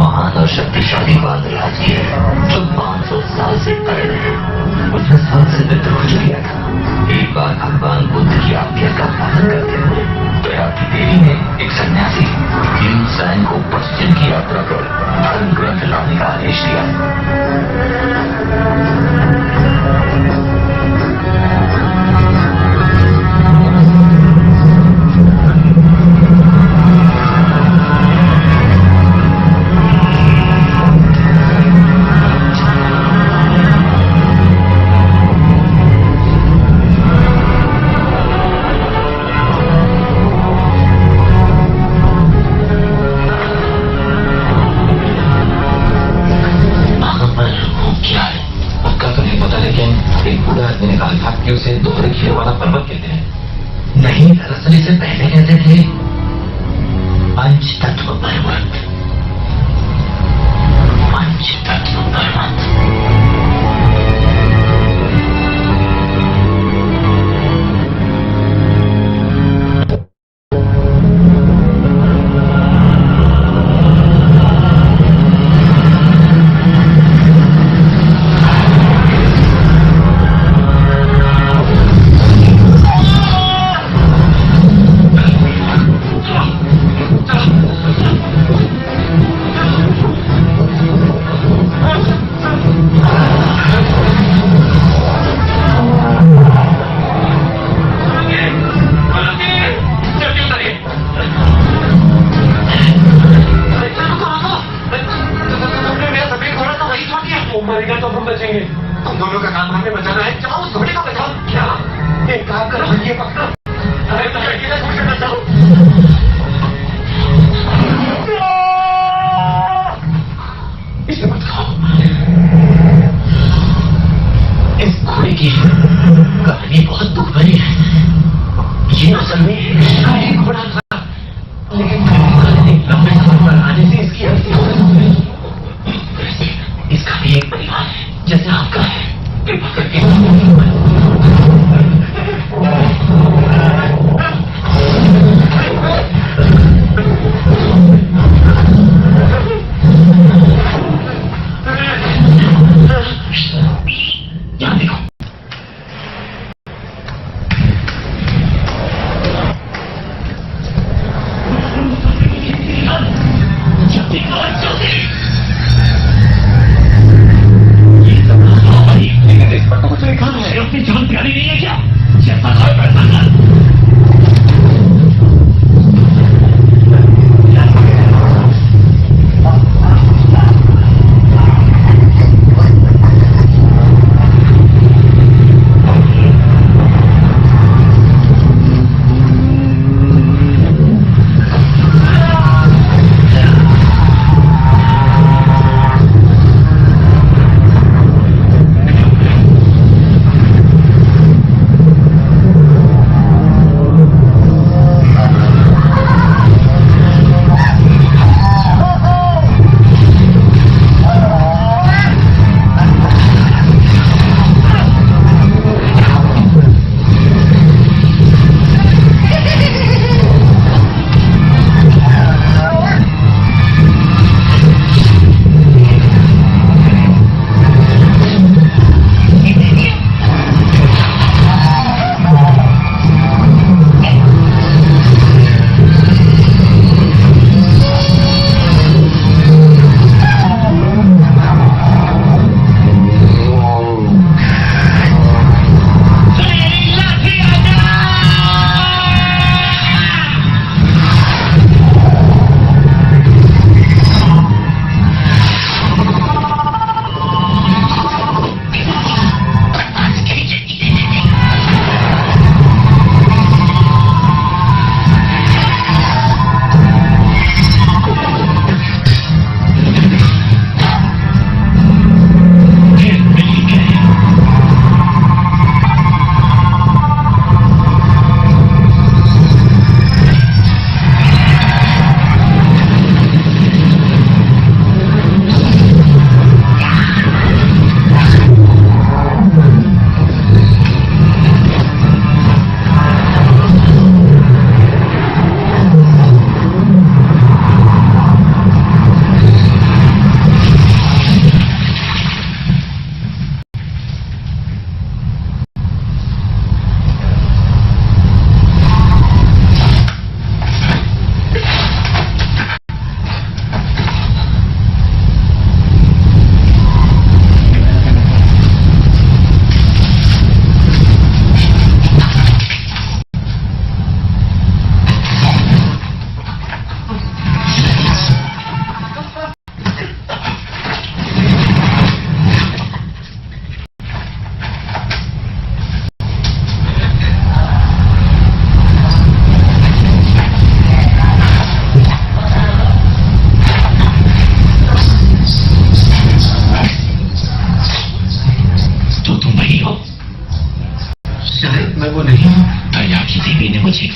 महान और शक्तिशाली बात राज्य है जो 500 साल से कैद है। उसने साल से विद्रोह किया था। एक बार भगवान बुद्ध की आज्ञा का पालन करते हुए दया की देवी ने एक सन्यासी भीमसेन को पश्चिम की यात्रा कर धर्म ग्रंथ लाने का आदेश दिया। मैंने कहा था कि उसे दोहरे खीरे वाला पर्वत कहते हैं। नहीं, दरअसल इसे पहले कहते थे पंच तत्व पर्वत। पंच तत्व पर्वत।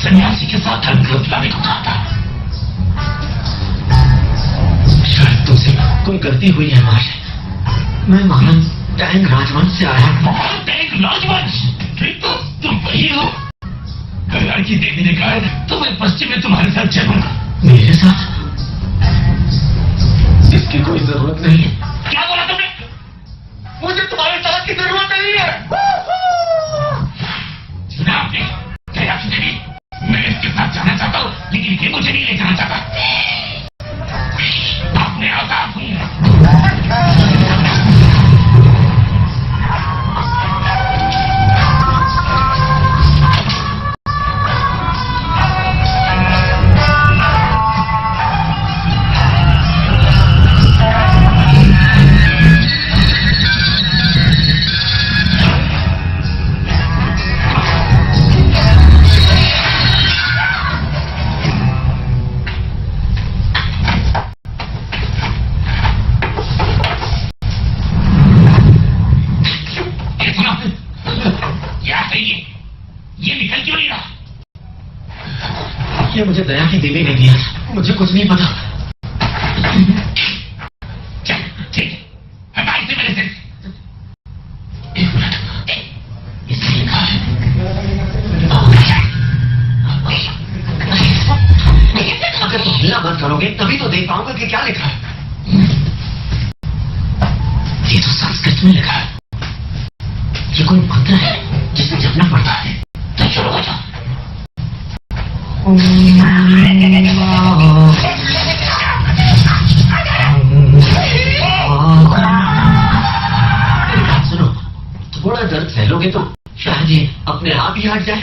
सन्यासी के साथ धर्म ग्रंथ लाने को कहा था। शायद तुमसे कोई गलती हुई है महाशय। मैं महाराज टैंग राजवंश से आया हूँ। टैंग राजवंश? तो तुम वही हो। कल्याण की देवी ने कहा है तो मैं पश्चिम में तुम्हारे साथ चलूंगा। मेरे साथ? इसकी कोई जरूरत नहीं है। क्या बोला तुमने? मुझे तुम्हारे साथ की जरूरत नहीं है। कल्याण की देवी, मैं इसके साथ जाना चाहता हूँ, लेकिन ये मुझे नहीं ले जाना चाहता। अपने आजाद हूँ। ये मुझे दया की देवी ने दिया, मुझे कुछ नहीं पता। चल ठीक है, हटा इसे मेरे से। एक मिनट, इसमें लिखा है अगर तुम हिलना बंद करोगे तभी तो देख पाऊंगा कि क्या लिखा है। ये तो संस्कृत में लिखा है। ये कोई मंत्र है जिसे जपना पड़ता है। तो चलो हो जाओ। सुनो, थोड़ा दर्द सहलोगे तो शायद ये अपने आप ही हट जाए।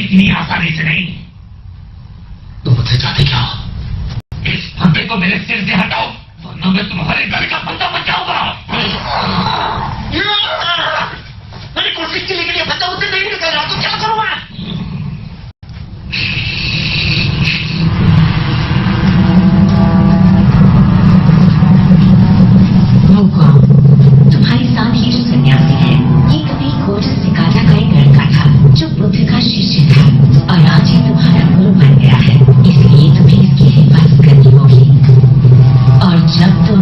इतनी आसानी से नहीं। तुम मुझसे चाहते क्या हो? इस फंदे को मेरे सिर से हटाओ, वरना मैं तुम्हारे घर का फंदा बन जाऊंगा। मैंने कोशिश की लेकिन ये फंदा मुझसे नहीं निकल रहा, तो क्या करूं मैं? तुम्हारे साथ ये जो सन्यासी है, ये कभी खोजस सिकाटा का एक लड़का था जो बुद्ध का शिष्य था, और आज ये तुम्हारा गुरु बन गया है। इसलिए तुम्हें इसकी हिफाजत करनी होगी। और जब तुम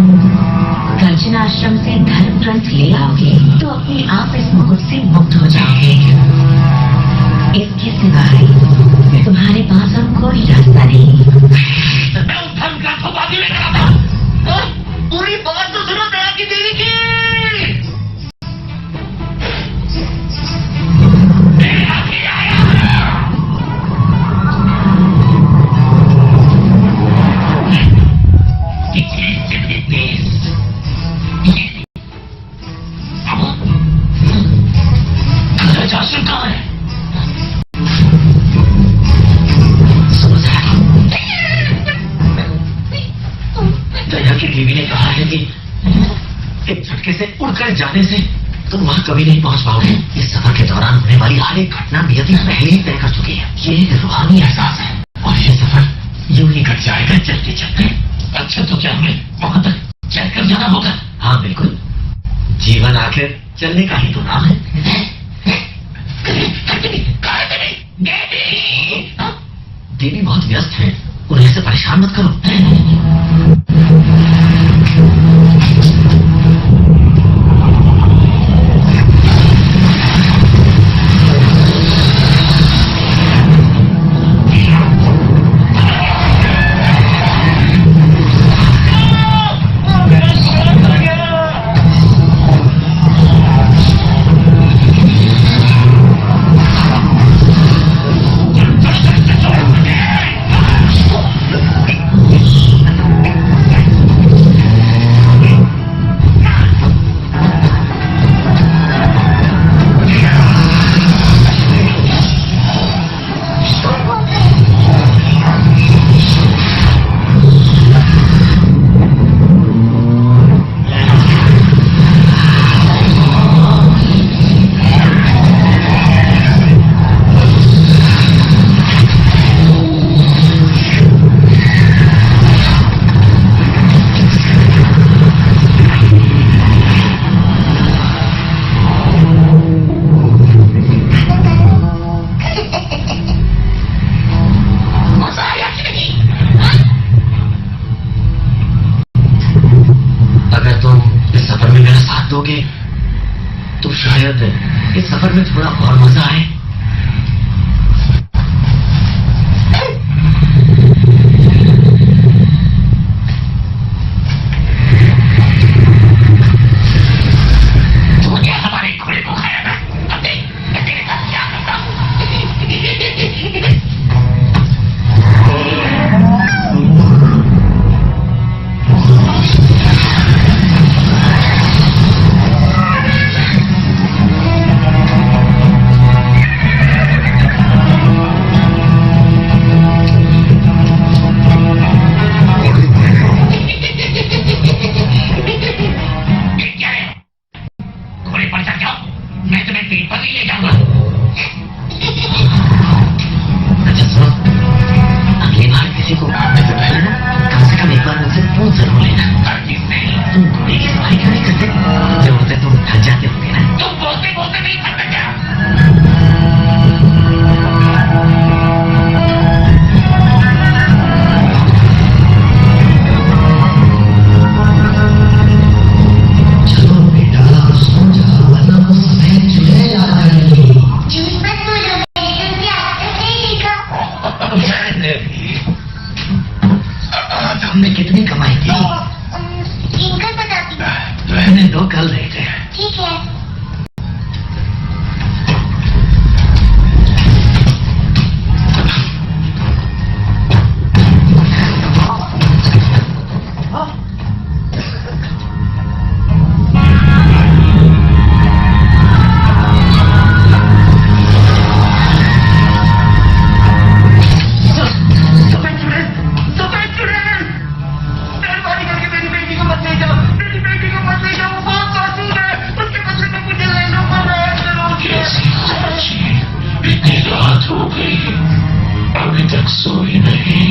गर्जनाश्रम से धर्म ग्रंथ ले आओगे तो अपने आप इस मुकुट से मुक्त हो जाओगे। इसके सिवाय तुम्हारे पास और कोई रास्ता नहीं। मैं उस धर्म ग्रंथ को बाजी में करा था। पूरी बात तो सुनो दया की देवी की। देवी ने कहा है कि एक झटके से उड़कर जाने से तुम वहां कभी नहीं पहुंच पाओगे। इस सफर के दौरान होने वाली हर एक घटना नियति पहले ही तय कर चुकी है। ये एक रूहानी एहसास है और ये सफर यूं ही कट जाएगा चलते चलते। अच्छा तो क्या हमें वहां तक चलकर जाना होगा? हाँ बिल्कुल, जीवन आखिर चलने का ही तो नाम है। देवी बहुत व्यस्त है, उन्हें से परेशान मत करो। तुम इस सफर में मेरा साथ दोगे तो शायद इस सफर में थोड़ा और मजा आए। तूने हमारे घोड़े को खाया ना, अब देख मैं तेरे साथ क्या करता हूँ। हमने कितनी कमाई थी? इनका बता दी। रहने दो, कल देखते हैं। ठीक है। अभी तक सोई नहीं।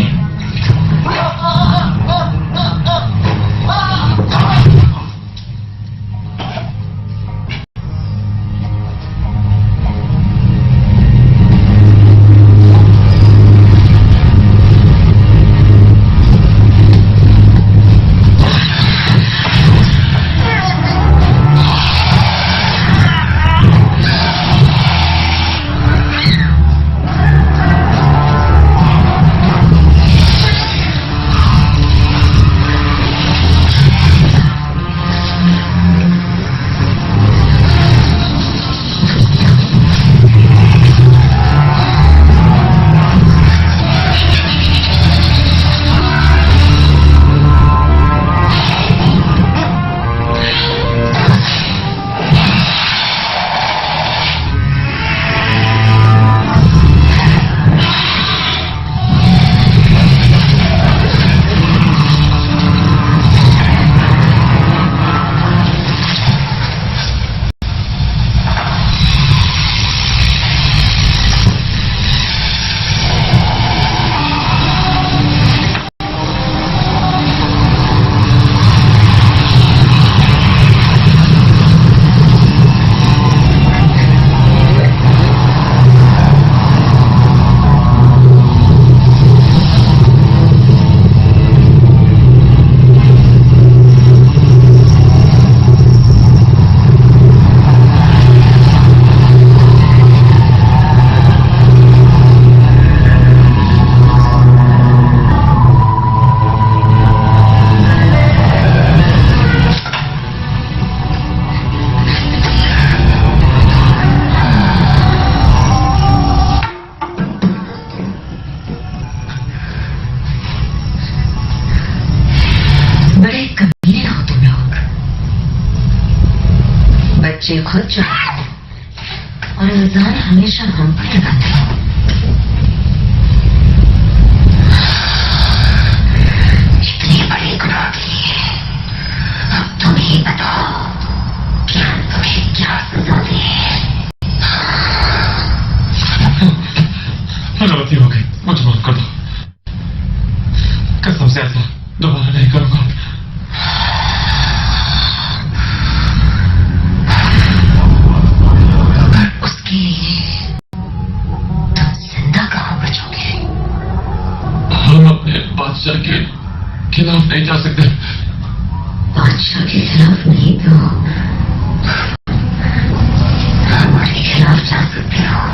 बच्चे खुद चढ़ाते और इल्जाम हमेशा हम पर लगाते हैं। इतनी बड़ी गुनाह की है, अब तुम ही बताओ कि हम तुम्हें क्या सजा दें। गलती हो गई, मुझे माफ कर दो। कसम से ऐसा दोबारा नहीं करूंगा। उसके लिए तुम जिंदा कहाँ बचोगे? हम अपने बादशाह के खिलाफ नहीं जा सकते। बादशाह बादशाह के खिलाफ नहीं तो हमारे खिलाफ जा सकते हो।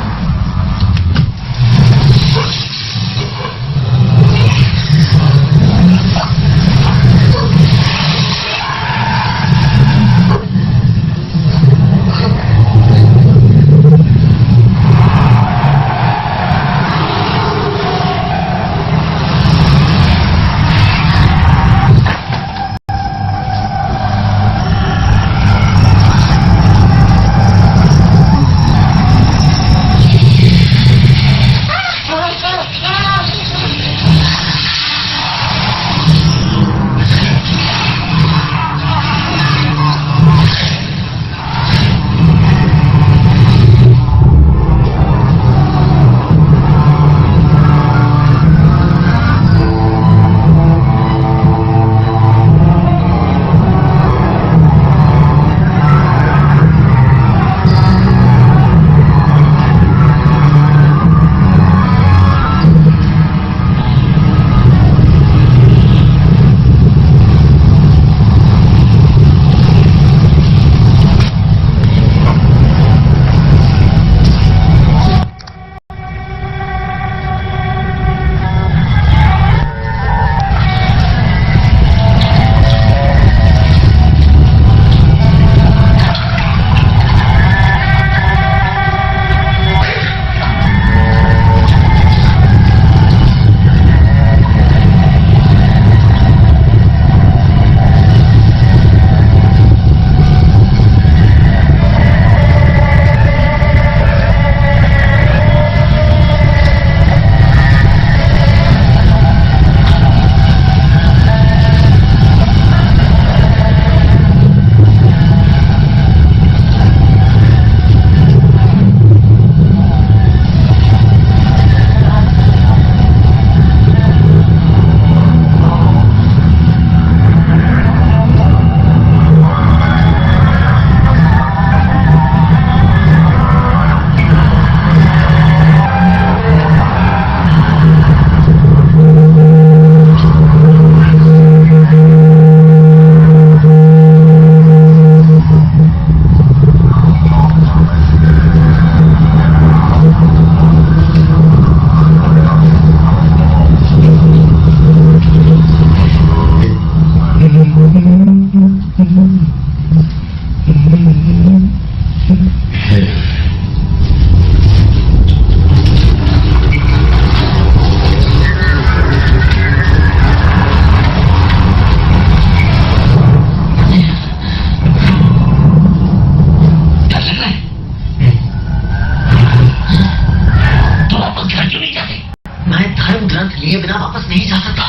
लिए बिना वापस नहीं जा सकता।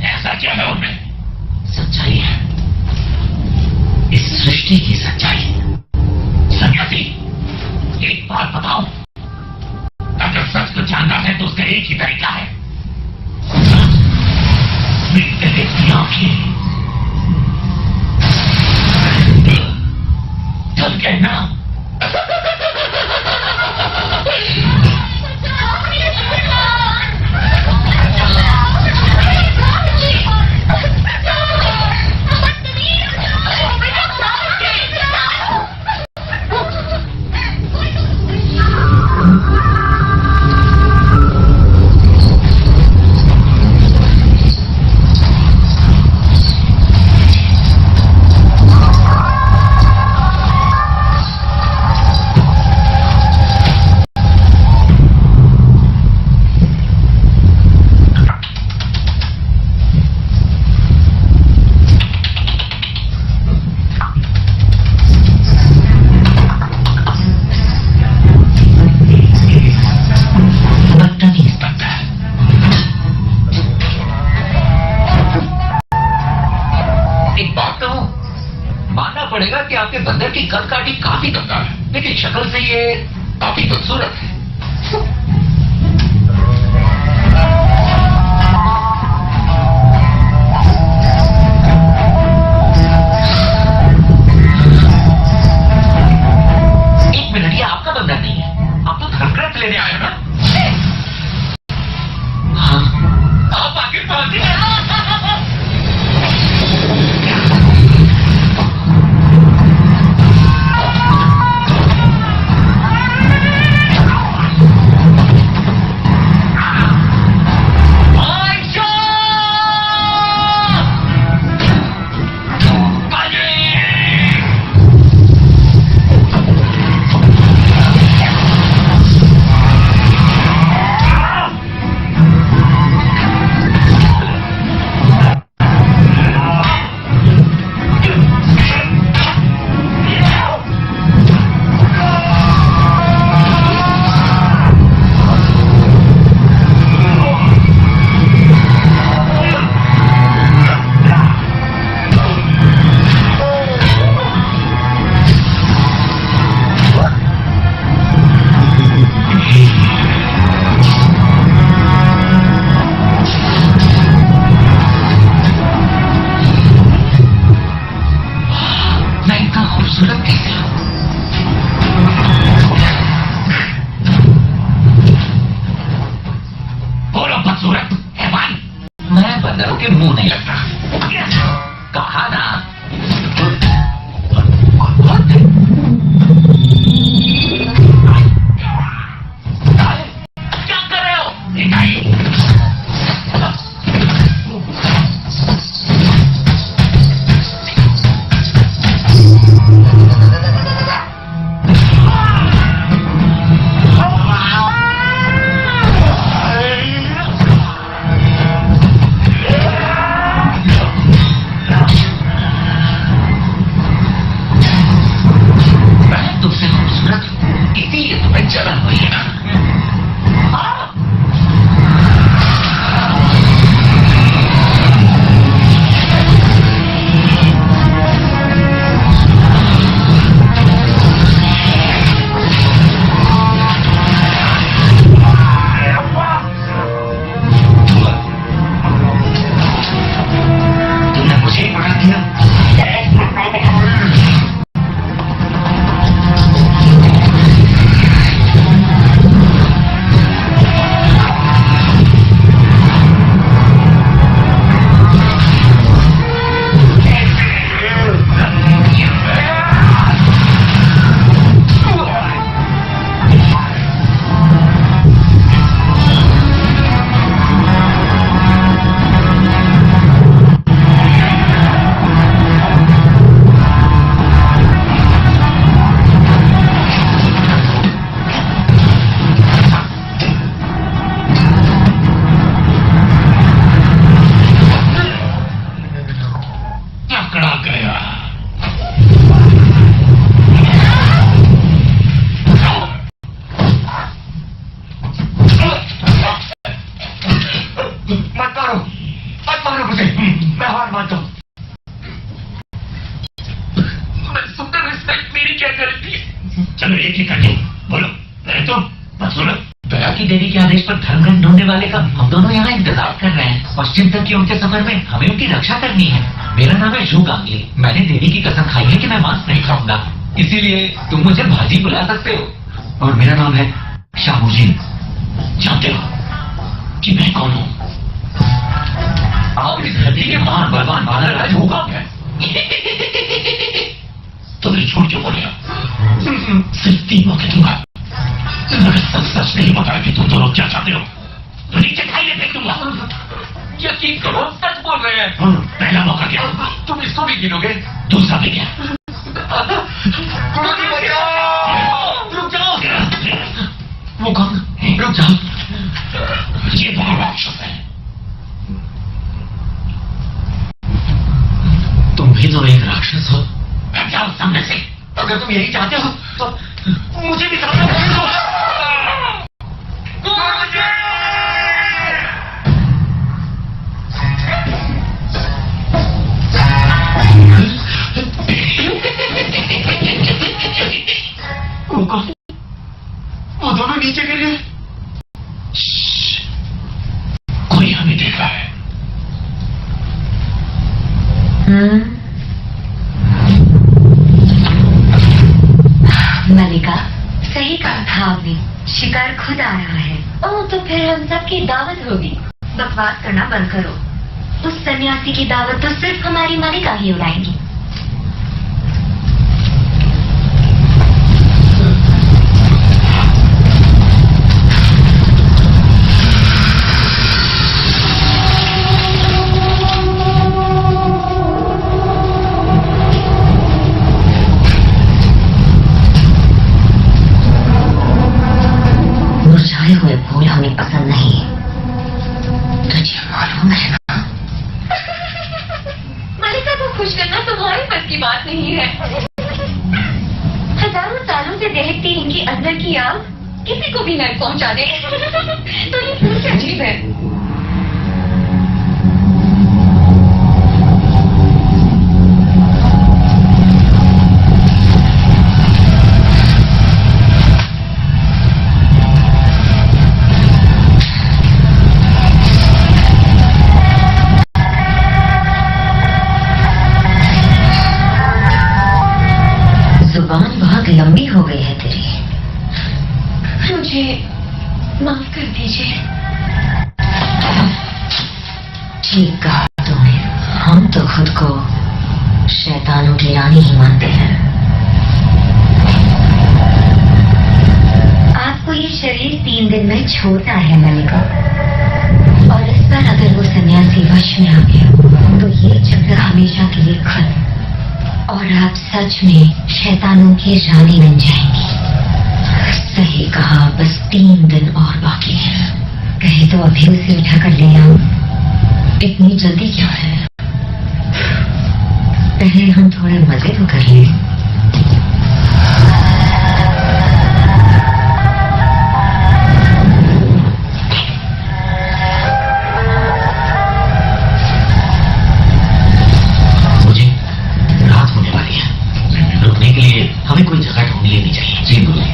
ऐसा क्या है उनमें? सच्चाई है, इस सृष्टि की सच्चाई। सन्यासी, एक बात बताओ, अगर सच को जानना है तो उसका एक ही तरीका है, मृत्यु की आंखें। चल कहना पड़ेगा कि आपके बंदर की कद काठी काफी कंगाल है, लेकिन शक्ल से ये काफी खूबसूरत है। एक मिनट, ये आपका बंदर नहीं है, आप तो धर्मग्रंथ लेने आए हो ना? हाँ, आप आगे पहुंचे। खूबसूरत कैसे हो? बोलो बदसूरत हैवान। मैं बंदरों के मुंह नहीं लगता। कहा ना। क्या कर रहे हो? नहीं। तुमसे खूबसूरत हूं, इसीलिए तुम्हें जलन हुई है ना? तुमने मुझे ही पकड़ दिया। पकड़ा गया। मत मारो मुझे, मैं हार मानता हूं। मैं सुंदर रिस्पेक्ट मेरी क्या गलती है? चलो एक ही करके बोलो, मैं तो बदसूरत। दया की देवी के आदेश पर धर्मग्रंथ ढूंढने वाले का हम दोनों यहाँ इंतजार कर रहे हैं। पश्चिम तक के उनके सफर में हमें उनकी रक्षा करनी है। मेरा नाम है झू गांगली। मैंने देवी की कसम खाई है कि मैं मांस नहीं खाऊंगा, इसीलिए तुम मुझे भाजी बुला सकते हो। और मेरा नाम है शाहूजी। जानते हो कि मैं कौन हूं? आप इस धरती के महान बलवान बानर राज झू गांग हैं। तुमने झूठ क्यों बोले? सिर्फ 3 मौके दूंगा। अगर सच नहीं बताया कि तुम दोनों क्या चाहते हो तो नीचे खाई में फेंक दूंगा। यकीन करो, सच बोल रहे हैं। पहला मौका क्या? तुम इसको भी गिनोगे? दूसरा भी क्या? रुक जाओ। वो कौन? रुक जाओ। ये बहुत राक्षस है। तुम भी तो एक राक्षस हो। मैं जाओ सामने से। अगर तुम यही चाहते हो तो मुझे भी सामने भेज दो। वो दोनों नीचे गिर गए। कोई हमें देख रहा है। मलिका, सही कहा था आपने, शिकार खुद आ रहा है। ओह, तो फिर हम सबकी दावत होगी। बकवास करना बंद करो। उस सन्यासी की दावत तो सिर्फ हमारी मलिका ही उड़ाएंगी। मुरझाए हुए फूल हमें पसंद नहीं, तुझे मालूम है ना? मलिका को खुश करना तुम्हारे बस की बात नहीं है। हजारों सालों से दहकती इनकी अंदर की आग किसी को भी न पहुंचा दे। तो ये सोच अजीब है। ठीक कहा तुमने। हम तो खुद को शैतानों की रानी ही मानते हैं। आपको ये शरीर 3 दिन में छोड़ना है मलिका, और इस पर अगर वो सन्यासी वश में आ गया तो ये चक्र हमेशा के लिए खत्म, और आप सच में शैतानों की रानी बन जाएंगी। सही कहा, बस 3 दिन और बाकी है। कहे तो अभी उसे उठा कर ले आओ। इतनी जल्दी क्या है? पहले हम थोड़े मजे तो कर लें। मुझे रात होने वाली है, रुकने के लिए हमें कोई जगह ढूंढ लेनी चाहिए। जी गुरु जी।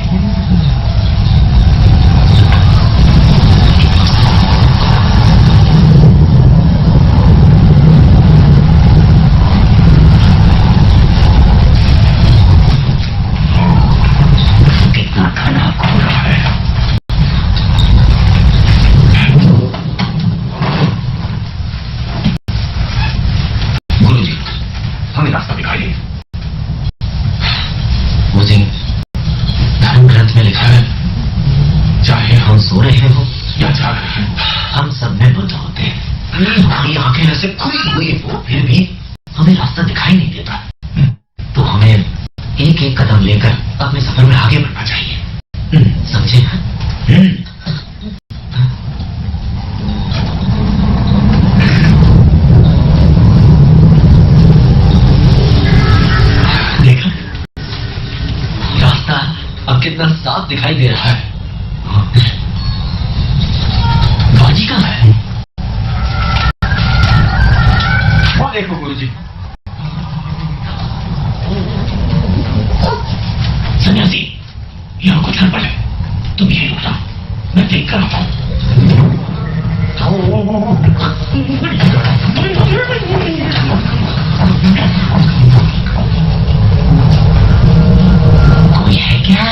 सो रहे हो या जाग रहे हो, हम सब में बुद्ध होते हैं। हमारी आंखें ऐसे खुली हुई हो फिर भी हमें रास्ता दिखाई नहीं देता। तो हमें एक एक कदम लेकर अपने सफर में आगे बढ़ना चाहिए, समझे? देखा, रास्ता अब कितना साफ दिखाई दे रहा है। बाजी कहाँ है? वो देखो गुरुजी। सन्यासी, यहाँ कुछ गड़बड़ है, तुम यहीं रुकना, मैं देख कर आता हूँ। कोई है क्या?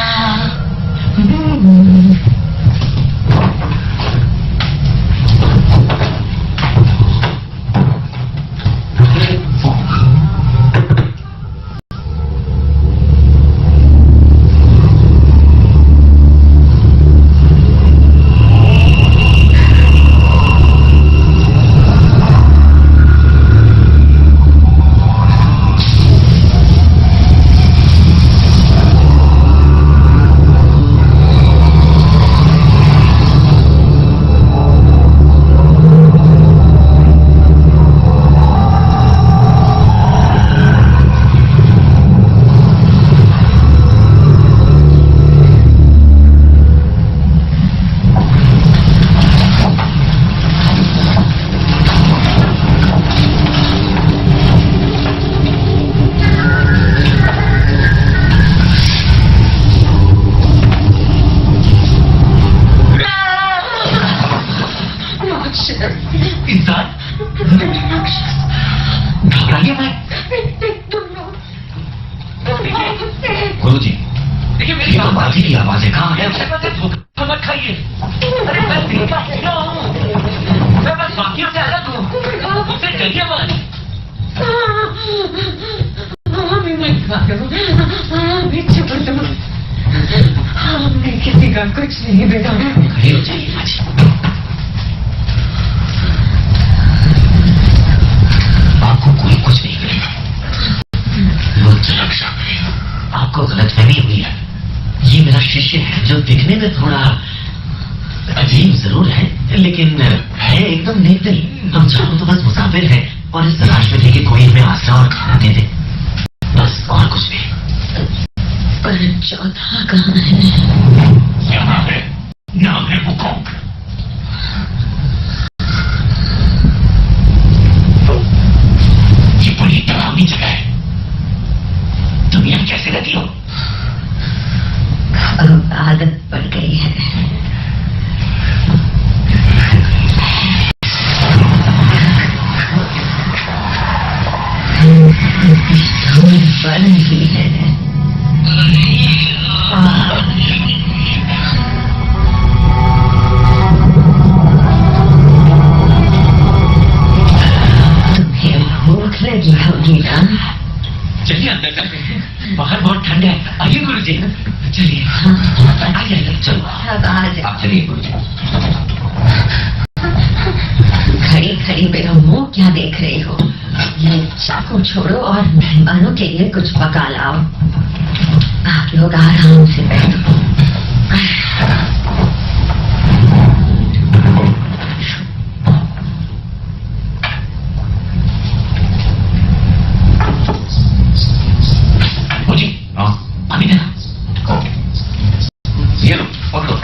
गुरुजी, ये तो बाजी की आवाज़ है। कहाँ है? मत खाइए। अरे मैं देखा हूँ, मैं बस बाकियों से अलग हूँ, मुझसे डरिए मत। हमने किसी का कुछ नहीं बिगाड़ा। खड़ी हो जाइए बाजी। आपको कोई कुछ नहीं करेगा, मुझसे रक्षा करेगा। आपको गलतफहमी हुई है। ये मेरा शिष्य है जो दिखने में थोड़ा अजीब जरूर है, लेकिन है एकदम नेक दिल। हम चारों तो बस मुसाफिर हैं और इस तलाश में थे कि कोई हमें आसरा और खाना दे दे, बस और कुछ नहीं। पर चौथा कहाँ है? यहाँ है, नाम है वुकोंग। ये बड़ी डरावनी जगह है। तुम यहाँ कैसे रहती हो? अब आदत पड़ गई है। धूल बढ़ रही है। चलिए अंदर चलते हैं, बाहर बहुत ठंड है। आइए गुरुजी, चलिए। आ जाइए, चलो अब आ जाओ। आप चलिए गुरुजी। खड़ी खड़ी मेरा मुंह क्या देख रही हो? ये चाकू छोड़ो और मेहमानों के लिए कुछ पका लाओ। आप लोग आराम से बैठो। गुरुजी, पानी देना। ये लो, पकड़ो।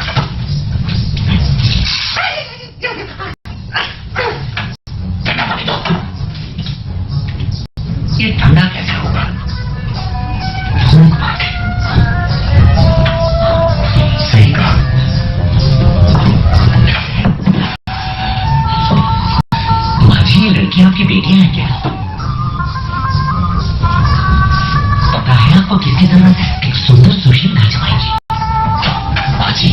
ये ठंडा कैसे होगा? सही कहा। माझी, ये लड़कियां आपकी बेटियां हैं क्या? पता है आपको किसकी जरूरत है? एक सुंदर सुशील घर जमाएगी। माझी,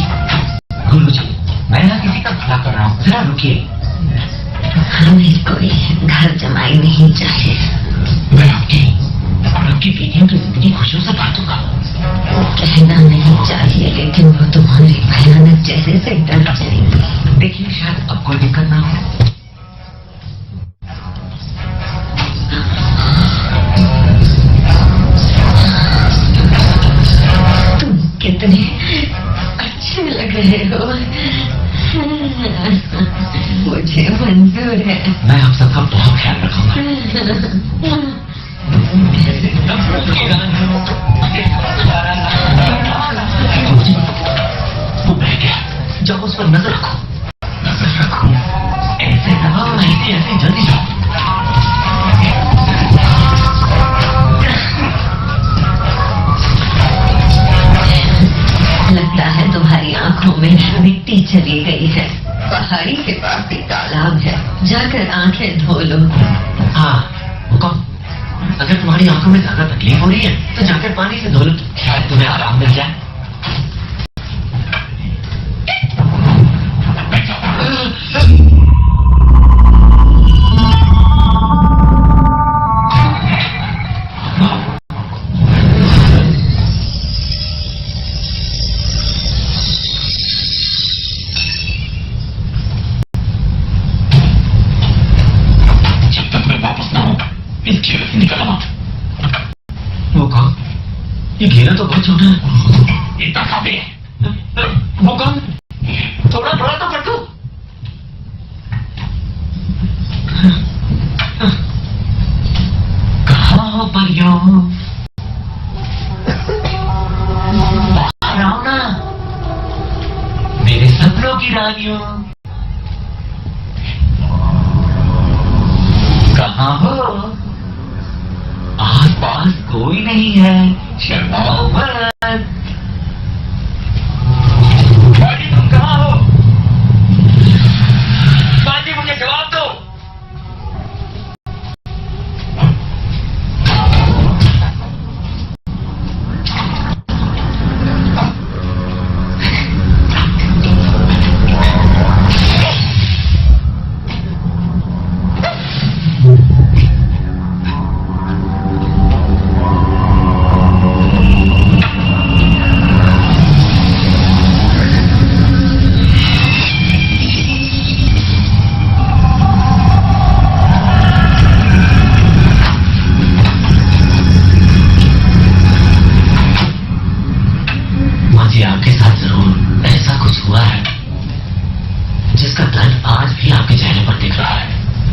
गुरुजी, मैं यहाँ किसी का भला कर रहा हूँ, जरा रुकिए। हमें कोई घर जमाई नहीं चाहिए। मैं आपकी और आपकी बेटियों की जिंदगी खुशियों से बांटूंगा। कहना नहीं चाहिए, लेकिन वो तुम्हारे भयानक चेहरे से डर जाएंगे। देखिए, शायद अब कोई दिक्कत ना हो। तुम कितने अच्छे लग रहे हो। मुझे मंजूर है। मैं आप सबका बहुत ख्याल रखूंगा। वो बह गया, जाओ उस पर नजर रखो। नजर रखो? ऐसे दबाओ, ऐसे ऐसे, जल्दी जाओ। लगता है तुम्हारी आंखों में मिट्टी चली गई है। पहाड़ी के पास एक तालाब है, जाकर आंखें धो लो। हाँ, हुक्म। अगर तुम्हारी आंखों में ज्यादा तकलीफ हो रही है तो जाकर पानी से धो लो, शायद तुम्हें आराम मिल जाए। जब तक मैं वापस ना हूं, इस घेरे से निकल मत। वो कौन? ये घेरा तो बहुत छोटा है। इतना काफी है। वो कौन? थोड़ा बड़ा तो कर दो। कहाँ हो परियों? बाहर आओ ना, मेरे सपनों की रानियों। कहाँ हो? आस पास कोई नहीं है, शर्माओ मत। तुम कहाँ हो? बाजी, मुझे जवाब दो। आपके साथ जरूर ऐसा कुछ हुआ है जिसका दर्द आज भी आपके चेहरे पर दिख रहा है।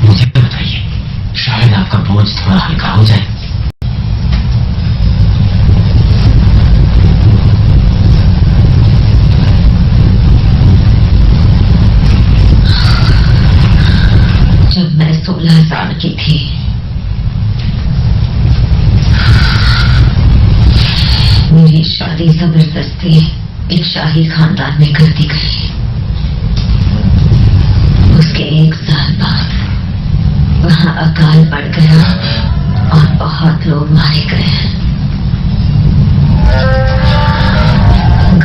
मुझे बताइए, शायद आपका बोझ थोड़ा हल्का हो जाए। जब मैं 16 साल की थी, मेरी शादी जबरदस्ती एक शाही खानदान में कर दी गई। उसके 1 साल बाद वहां अकाल पड़ गया और बहुत लोग मारे गए।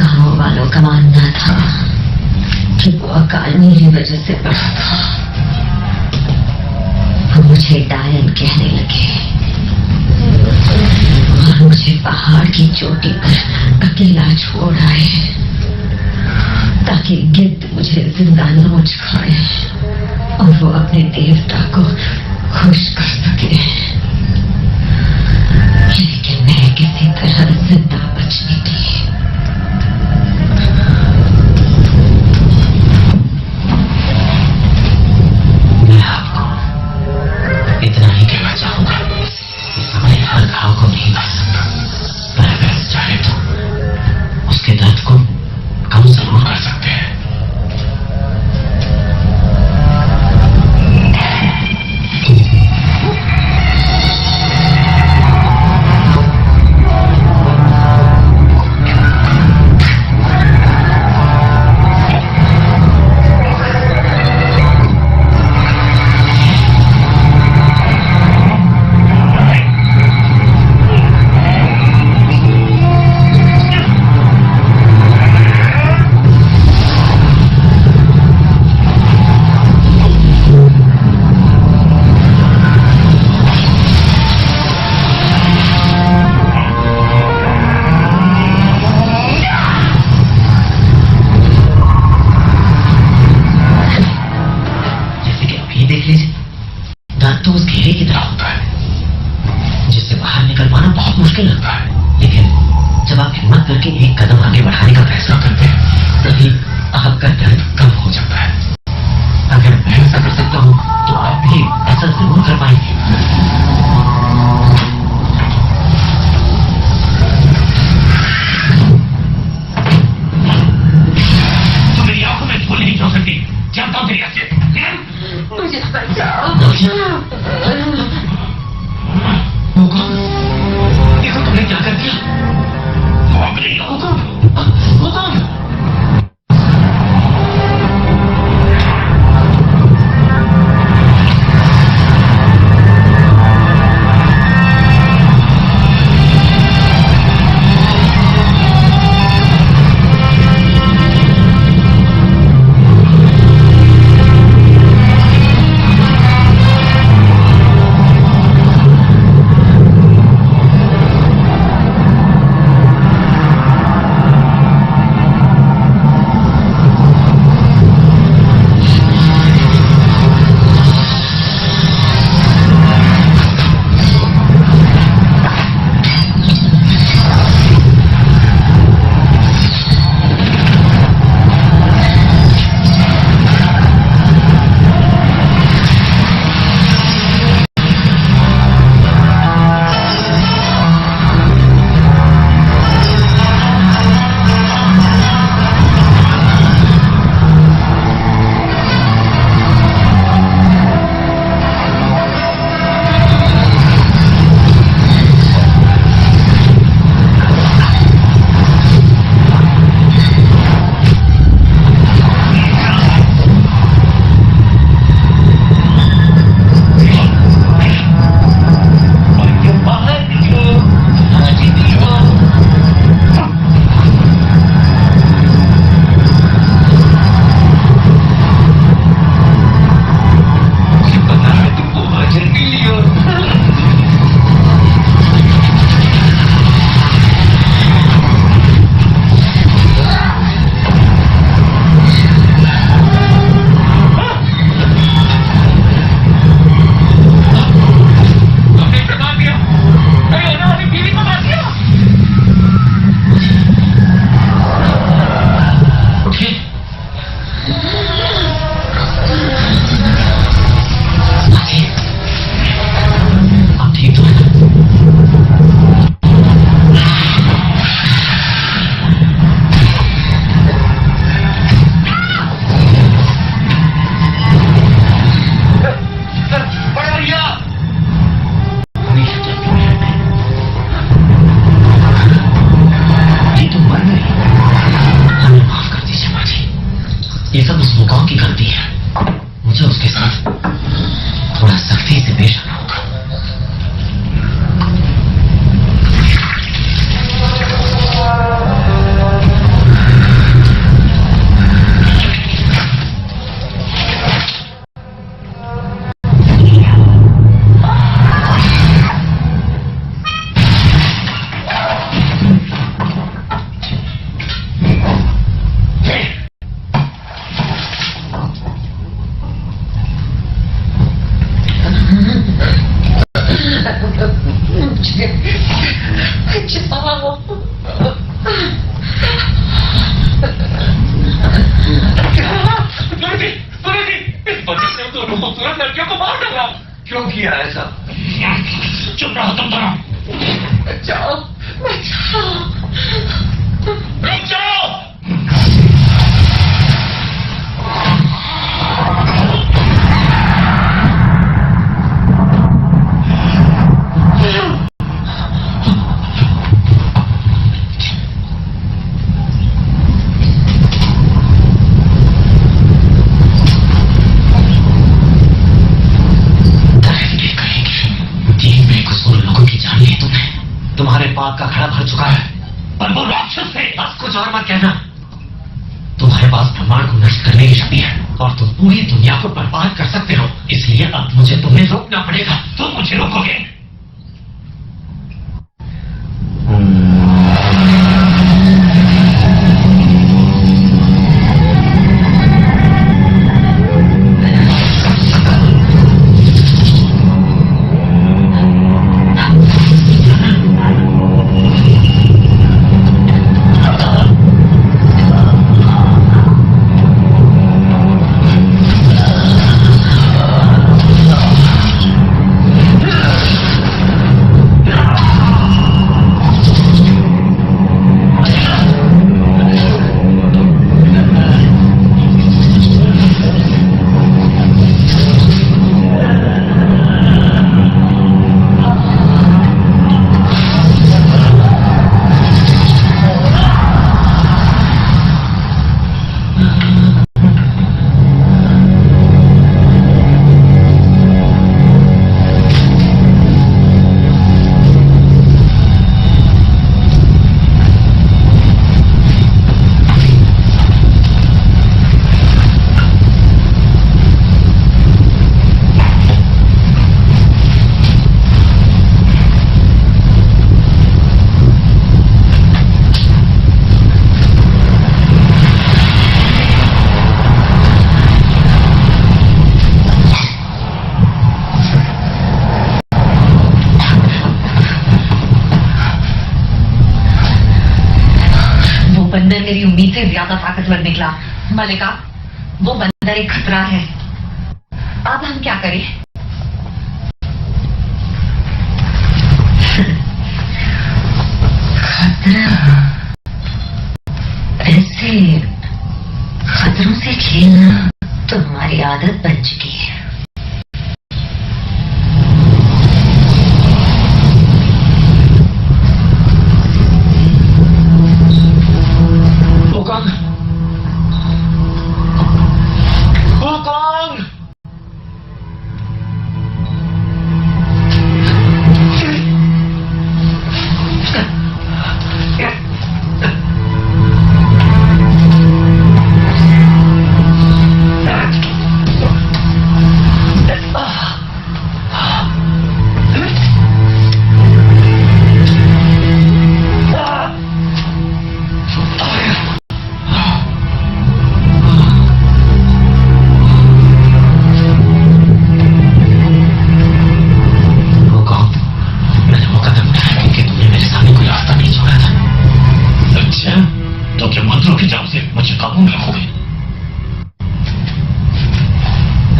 गांव वालों का मानना था कि वो अकाल मेरी वजह से पड़ा था। वो मुझे डायन कहने लगे। पहाड़ की चोटी पर अकेला छोड़ आए ताकि गिद्ध मुझे जिंदा नोच खाए और वो अपने देवता को खुश कर सके। लेकिन मैं किसी तरह जिंदा बच निकली। मैं आपको इतना ही कहना चाहूंगा कि समय हर घाव को नहीं भर सकता, पर अगर चाहे तो उसके दर्द को कम जरूर कर सकते हैं। देख लीजिए, दर्द तो उस घेरे की तरह होता है जिससे बाहर निकल पाना बहुत मुश्किल लगता है। लेकिन जब आप हिम्मत करके एक कदम आगे बढ़ाने का फैसला करते हैं तभी आपका दर्द कम हो जाता है। अगर मैं ऐसा कर सकता हूं तो आप भी ऐसा जरूर कर पाएंगे। तो मेरी आंखों में धूल नहीं हो सकती, जानता हूं तेरी आंखें। मुझे बचाओ। देखो तुमने क्या कर दिया। इस बच्चे से दोनों खूबसूरत लड़कियों को मार डाला। क्यों किया ऐसा? चुप रहो तुम दोनों। बचाओ बचाओ रुक जाओ। तुम्हारे पाप का घड़ा भर चुका है, पर वो राक्षस है। बस कुछ और मत कहना। तुम्हारे पास ब्रह्मांड को नष्ट करने की शक्ति है और तुम पूरी दुनिया को बर्बाद कर सकते हो। इसलिए अब मुझे तुम्हें रोकना पड़ेगा। तुम मुझे रोकोगे? बंदर मेरी उम्मीद से ज्यादा ताकतवर निकला। मलिका, वो बंदर एक खतरा है। अब हम क्या करें? खतरा? ऐसे खतरों से खेलना तो हमारी आदत बन चुकी है।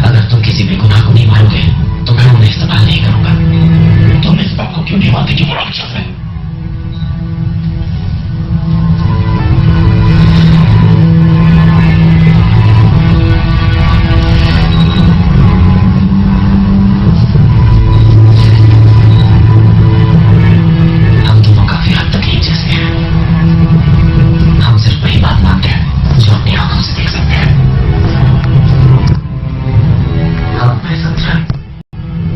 अगर तुम किसी बेगुनाह को नहीं मारोगे तो मैं उन्हें इस्तेमाल नहीं करूंगा। तुम इस बात को क्यों नहीं मानते कि वो राक्षस है? हम दोनों काफी हद तक एक जैसे हैं। हम सिर्फ वही बात मानते हैं जो अपनी आंखों से देख सकते हैं। मैं समझा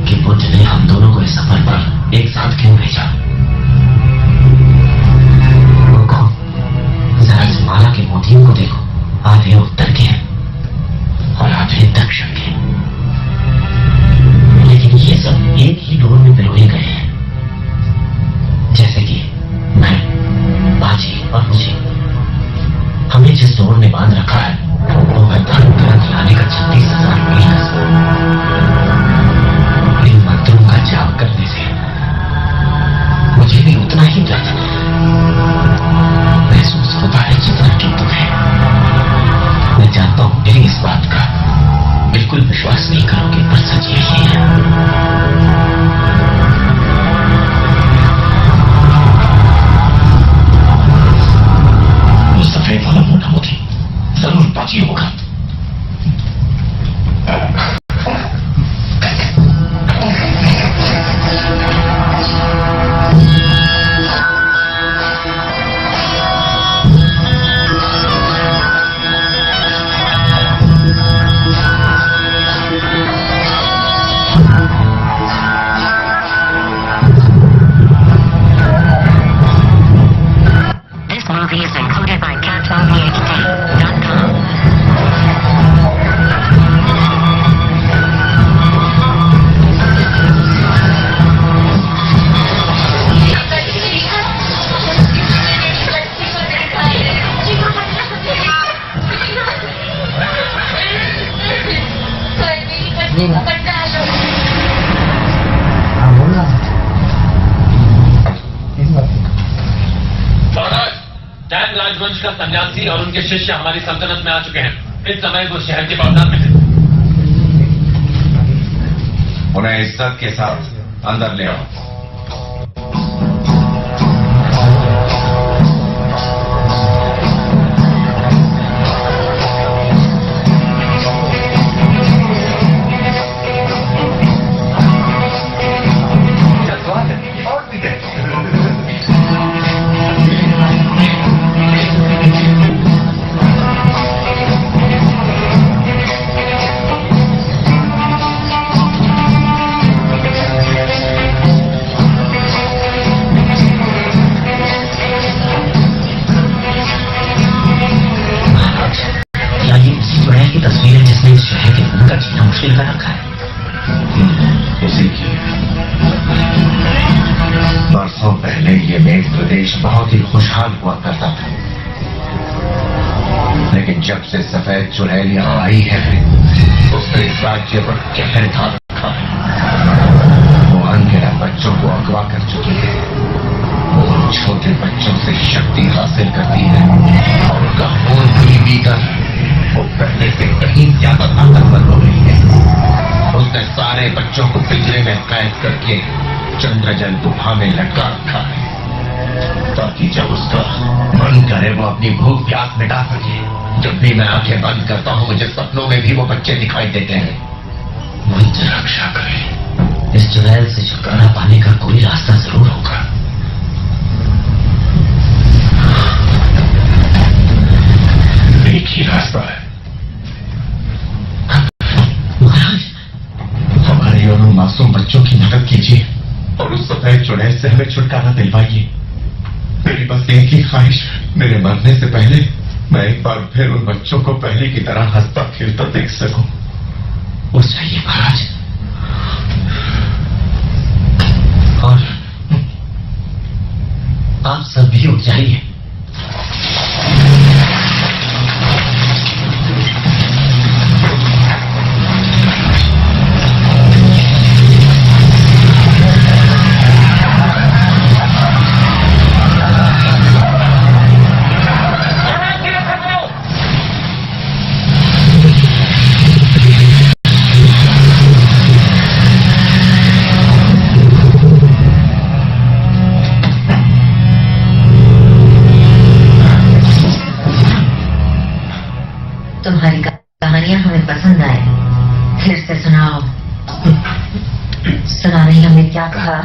कि बुद्ध ने हम दोनों को इस सफर पर एक साथ क्यों भेजा। वो कौन? जरा इस माला के मोतियों को देखो। आधे उत्तर के हैं और आधे दक्षिण के, लेकिन ये सब एक ही डोर में पिरोए गए हैं। जैसे कि मैं, बाजी और मुझे, हमें जिस डोर ने बांध रखा है वो है धर्म ग्रंथ लाने का 36,000 मील का सफर। इन मंत्रों का जाप करने से मुझे भी उतना ही दर्द चुड़ैल राजवंश का सन्यासी और उनके शिष्य हमारी सल्तनत में आ चुके हैं। इस समय वो शहर के बाजार में हैं। उन्हें इज्जत के साथ अंदर ले आओ। तस्वीरें जिसने इस शहर के मन का जीना मुश्किल कर रखा है। उसी की। बरसों पहले ये मेघ प्रदेश बहुत ही खुशहाल हुआ करता था, लेकिन जब से सफेद चुड़ैल यहाँ आई है उसने इस राज्य पर कहर ढा रखा है। वो अनगिनत बच्चों को अगवा कर चुकी है, वो छोटे बच्चों से शक्ति हासिल करती है और उनका खून भी पीकर वो पहले से कहीं ज्यादा ताकतवर हो गई है। उसने सारे बच्चों को पिंजरे में कैद करके चंद्रजल गुफा में लटका रखा है, ताकि जब उसका मन करे वो अपनी भूख प्यास मिटा सके। जब भी मैं आंखें बंद करता हूँ मुझे सपनों में भी वो बच्चे दिखाई देते हैं। मुझे रक्षा करे। इस चुड़ैल से छुटकारा पाने का कोई रास्ता जरूर होगा। एक ही रास्ता है। महाराज, हमारे और उन मासूम बच्चों की मदद कीजिए और उस सफेद चुड़ैल से हमें छुटकारा दिलवाइए। मेरी बस एक ही ख्वाहिश, मेरे मरने से पहले मैं एक बार फिर उन बच्चों को पहले की तरह हंसता खेलता देख सकूं। वो चाहिए महाराज। और आप सब भी उठ जाइए। तुम्हारी कहानियां हमें पसंद आए, फिर से सुनाओ। सुना नहीं हमने क्या कहा?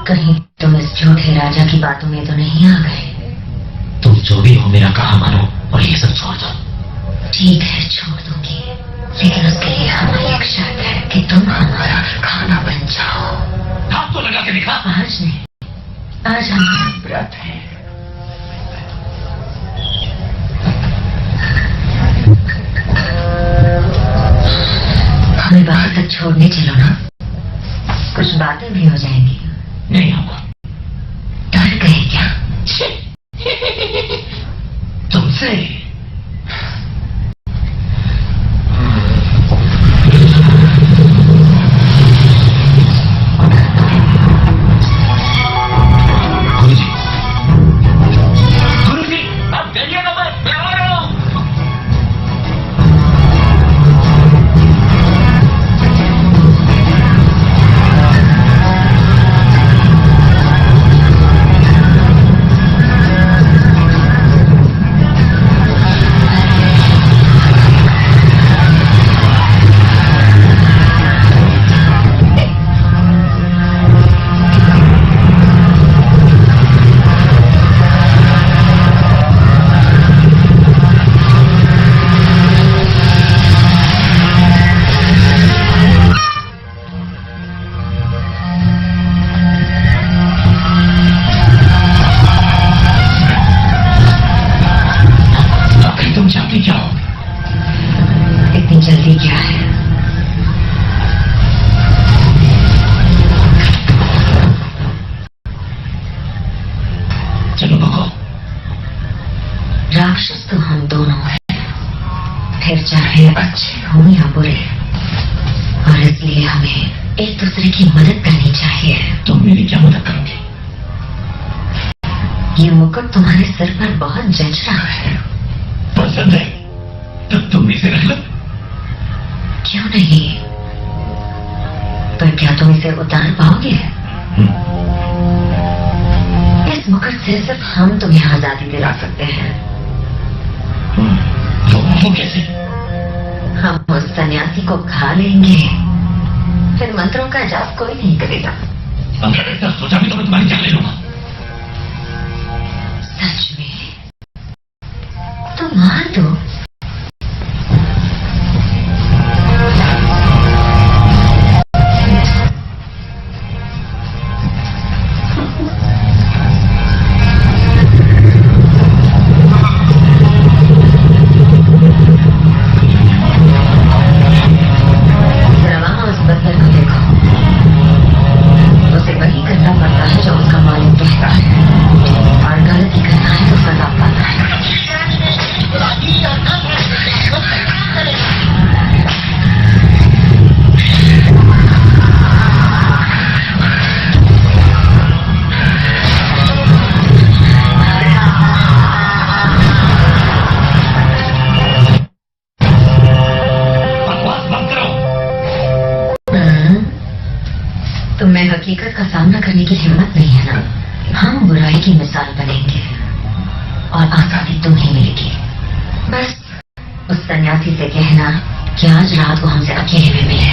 कहीं तुम इस झूठे राजा की बातों में तो नहीं आ गए? तुम जो भी हो मेरा कहा मानो और ये सब छोड़ दो। ठीक है, छोड़ दूंगी, लेकिन उसके लिए हमारी एक शर्त है कि तुम हमारा खाना बन जाओ। हाथ तो लगा के दिखा। आज नहीं, आज हमारा व्रत है। हमें बाहर तक छोड़ने चलो ना, कुछ बातें भी हो जाएंगी। नहीं होगा। डर गए क्या? तुमसे गुरुजी, आप जाइए ना, मैं आ रहा हूं। राक्षस तो हम दोनों हैं, फिर चाहे अच्छे हो या बुरे, और इसलिए हमें एक दूसरे की मदद करनी चाहिए। तुम मेरी क्या मदद करोगे? ये मुकुट तुम्हारे सिर पर बहुत जच रहा है। पसंद है तो तुम इसे रख लो। क्यों नहीं? पर क्या तुम इसे उतार पाओगे? इस मुकुट से सिर्फ हम तुम्हें आजादी दिला सकते हैं। तो वो कैसे? हम उस सन्यासी को खा लेंगे, फिर मंत्रों का जाप कोई नहीं करेगा। अगर ऐसा सोचा भी तो मैं तुम्हारी जान ले लूंगा। सच में? तो मार दो। तुम्हें हकीकत का सामना करने की हिम्मत नहीं है ना? हम बुराई की मिसाल बनेंगे और आजादी तुम्हें मिलेगी। बस उस सन्यासी से कहना कि आज रात को हमसे अकेले में मिले।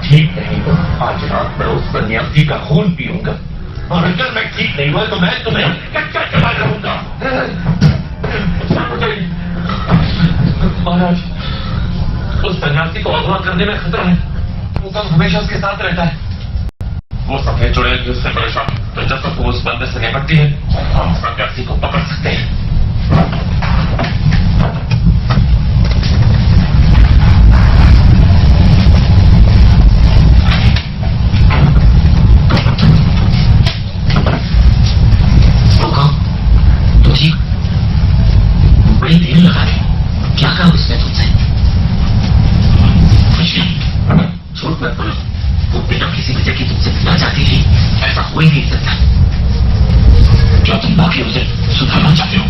ठीक नहीं हो, आज रात मैं उस सन्यासी का खून पीऊंगा, और अगर मैं ठीक नहीं हुआ तो मैं तुम्हें कच्चा चबा रहूंगा। महाराज, उस सन्यासी को अगवा करने में खतरा है। वो कल हमेशा उसके साथ रहता है। वो सफेद चुड़ैल उससे परेशान, तो जब तक वो उस बंदे से निपटती है हम सन्यासी को पकड़ सकते हैं। बड़ी देर लगा दी, क्या कहा उसने तुमसे? कुछ नहीं, झूठ मत बोलो। वो बिना किसी वजह की तुमसे मिलना चाहती थी, ऐसा हो ही नहीं सकता। क्या तुम बाकी उसे सुधारना चाहते हो?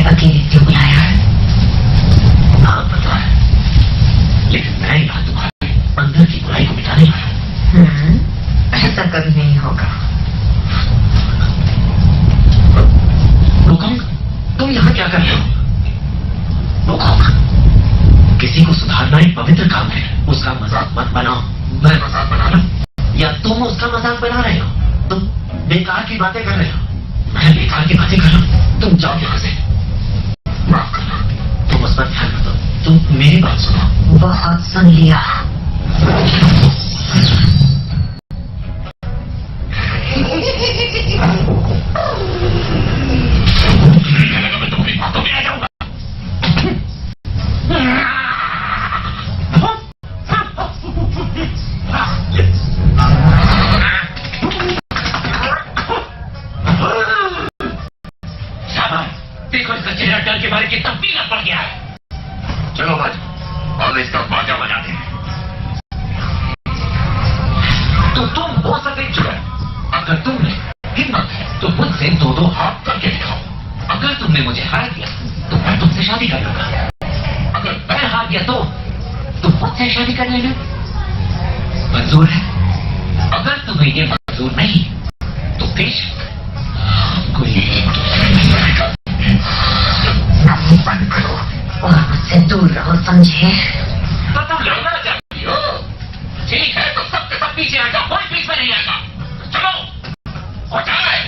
अकेले क्यों बुलाया? आप पता है, लेकिन मैं यहाँ तुम्हारे अंदर की बुराई को मिटाने लाया। ऐसा कभी नहीं होगा। रुकांग, तुम यहाँ क्या कर रहे हो? रुकांग, किसी को सुधारना एक पवित्र काम है, उसका मजाक मत बनाओ। मैं मजाक बना रहा हूँ या तुम उसका मजाक बना रहे हो? तुम बेकार की बातें कर रहे हो। मैं बेकार की बातें कर रहा हूँ? तुम जाओ यहाँ से। माफ करना, तुम उस पर ध्यान मत दो। तुम मेरी बात सुनो। बहुत सुन लिया। मैं तुम्हारी बातों में आ जाऊंगा। देखो इसका चेहरा डर के मारे कितना पीला पड़ गया है। चलो बाजू, और इसका बाजा बजाते हैं। तो तुम हो सके चुड़ैल, अगर तुमने हिम्मत है तो मुझसे दो दो हाथ करके दिखाओ। अगर तुमने मुझे हार दिया तो मैं तुमसे शादी कर लूंगा। अगर मैं हार गया तो तुम मुझसे शादी कर लेना। मंजूर है? अगर तुम्हें ये मंजूर नहीं तो बेशक कोई बंद करो और मुझसे दूर रहो, समझे? तो तुम लड़ना चाहती हो? ठीक है, तो सबके सब पीछे आ जाओ, कोई बीच में नहीं आएगा। चलो हो जाए।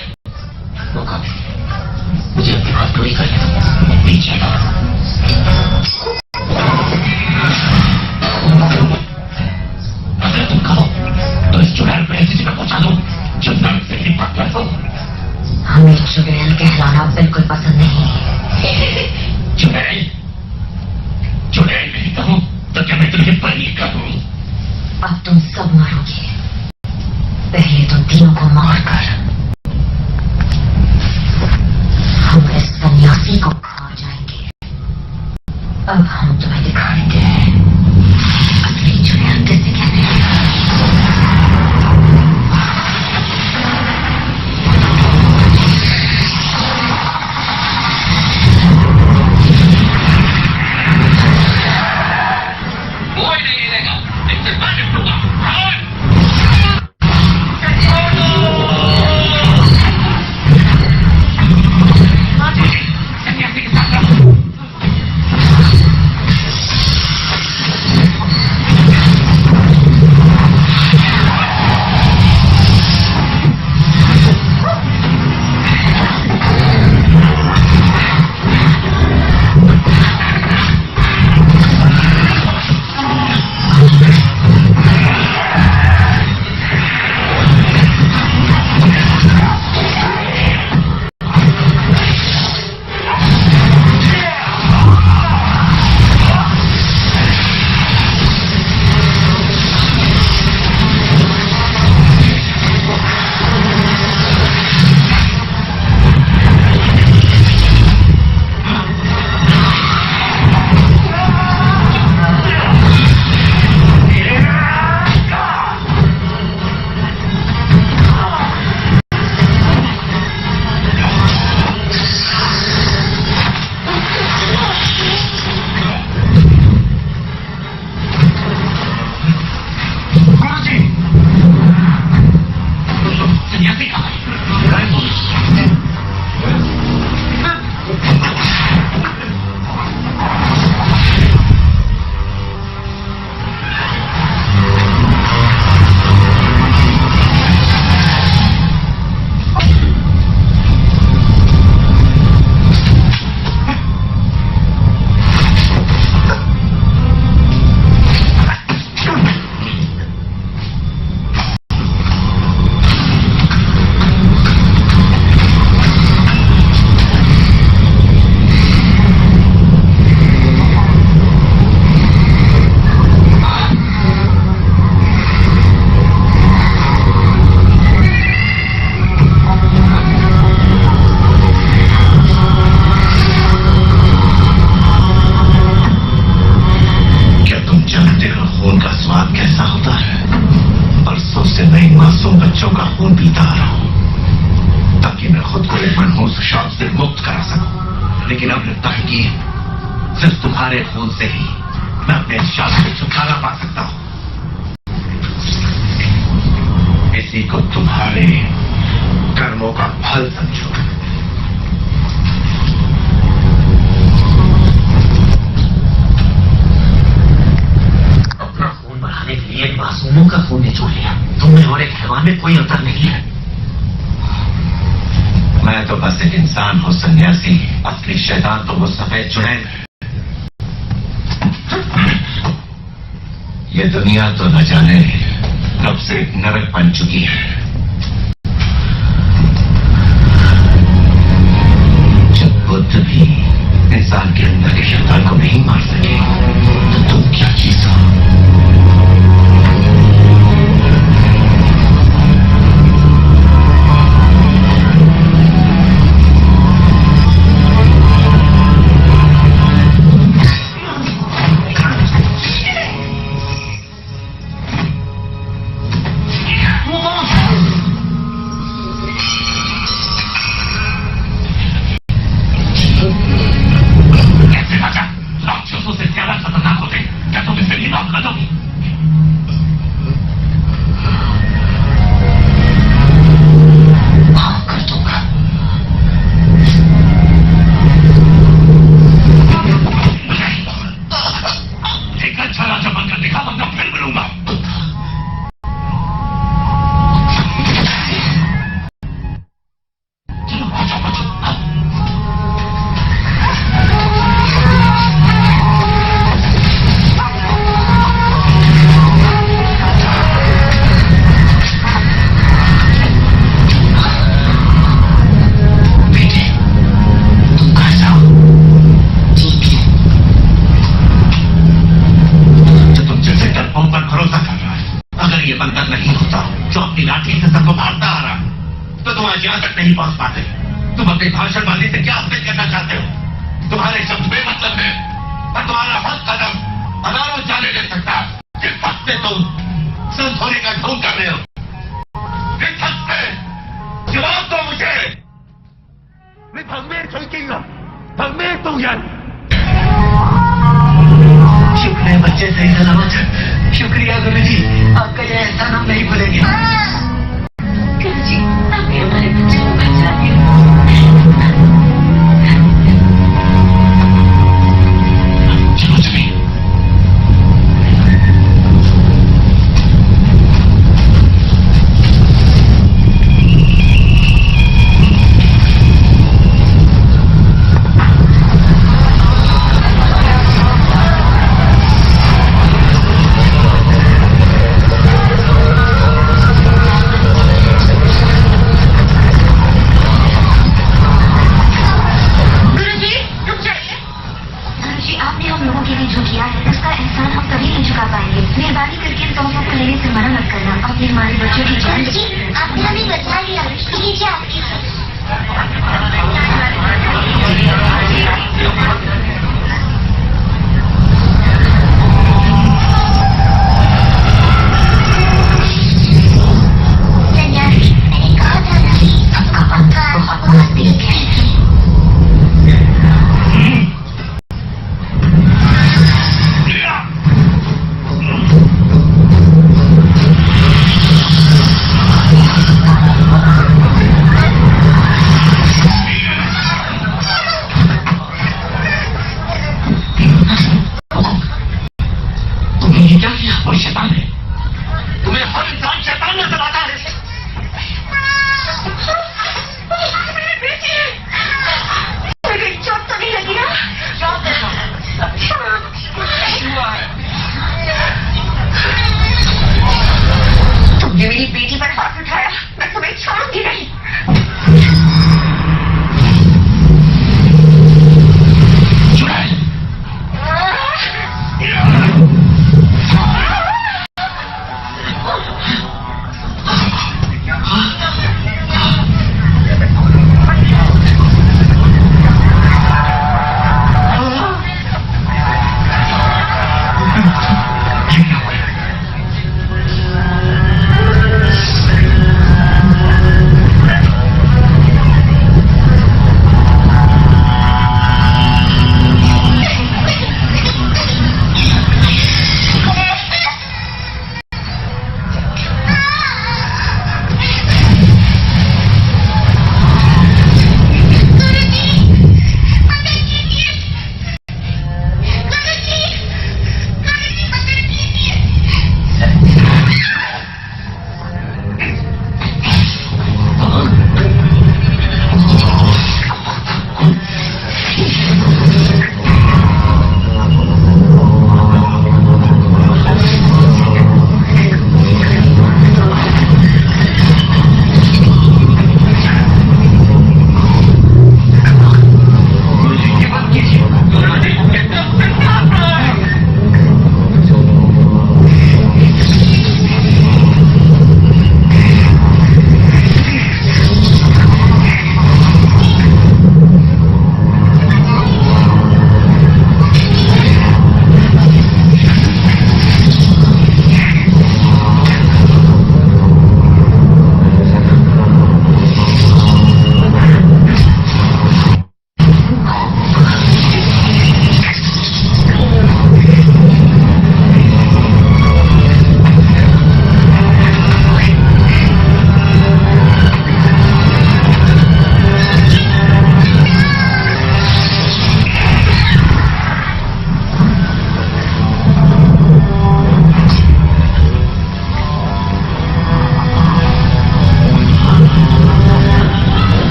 मुझे अपनी बात पूरी कर लेना। पीछे अगर तुम कहो तो इस चुड़ैल को ऐसी जगह पहुंचा दो जो नर्क से निपट कर हो। हमें चुड़ैल कहलाना बिल्कुल पसंद नहीं। चुड़ैल? चुड़ैल नहीं कहूं तो क्या मैं तुझे परी कहूं? अब तुम सब मरोगे। पहले तुम तीनों को मारकर हम इस सन्यासी को खा जाएंगे। अब हम तुम्हें दिखाएंगे असली चुड़ैल किसे कहते हैं। बच्चों का खून पीता आ रहा हूं ताकि मैं खुद को एक मनहूस शाप से मुक्त करा सकूं। लेकिन अब लगता है कि सिर्फ तुम्हारे खून से ही मैं अपने शाप से छुटकारा पा सकता हूं। इसी को तुम्हारे कर्मों का फल समझो। अपना खून बढ़ाने के लिए मासूमों का खून निचोड़ लिया। तुमने और एक हैवान में कोई अंतर नहीं है। मैं तो बस एक इंसान हूं सन्यासी, असली शैतान तो वो सफेद चुड़ैल है। ये दुनिया तो न जाने कब से एक नरक बन चुकी है। जब बुद्ध भी इंसान के अंदर के शैतान को नहीं मार सके तो तुम क्या चीज हो? नहीं पहुंच पाते। तुम अपनी भाषणबाजी से क्या हासिल करना चाहते हो? तुम्हारे शब्द बेमतलब है और तुम्हारा हर कदम हजारों जाने ले सकता है। किस हद से तुम संत होने का ढोंग कर रहे हो? किस हद से? जवाब दो मुझे। मैं भगवेर चुनकीगा, भगवेर तुंगन। शुक्र है बच्चे सही सलामत। शुक्रिया गुरुजी, आपका यह एहसान हम नहीं भूलेंगे। गुरुजी, आपने हमारे बच्चे को बचा दिया। चलो चलिए।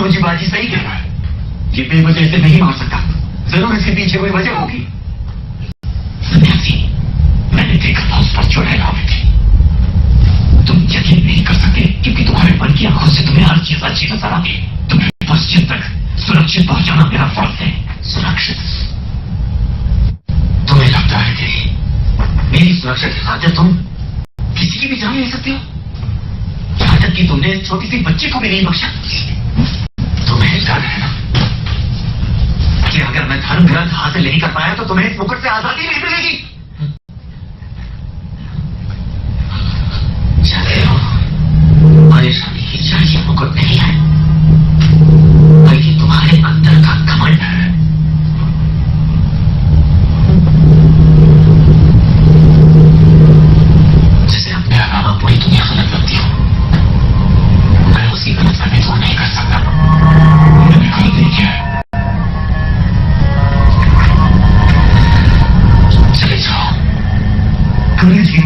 गुरुजी बाजी सही कह रहा है, ये बेवजह से नहीं मार सकता, जरूर इसके पीछे कोई वजह होगी। सन्यासी, मैंने देखा था उस पर चुड़ैल आवे थी। तुम यकीन नहीं कर सकते क्योंकि तुम्हारे मन की आंखों से तुम्हें हर चीज अच्छी नजर आती। तुम्हें पश्चिम तक सुरक्षित पहुंचाना मेरा फर्ज है। सुरक्षित? तुम्हें लगता है कि मेरी सुरक्षा की खातिर तुम किसी की भी जान ले सकते हो? यहां तक कि तुमने इस छोटी सी बच्चे को भी नहीं बख्शा। तुम्हें डर है ना कि अगर मैं धर्म ग्रंथ हासिल नहीं कर पाया तो तुम्हें इस मुकुट से आजादी नहीं मिलेगी। जानते हो, परेशानी की चाहिए मुकुट नहीं है, बल्कि तुम्हारे अंदर का घमंड है। जैसे अपने अलावा पूरी दुनिया गलत लगती हो, मैं उसी गलत से भी दूर नहीं कर सकता। मैंने गलत नहीं किया है। चले जाओ। गुरुजी,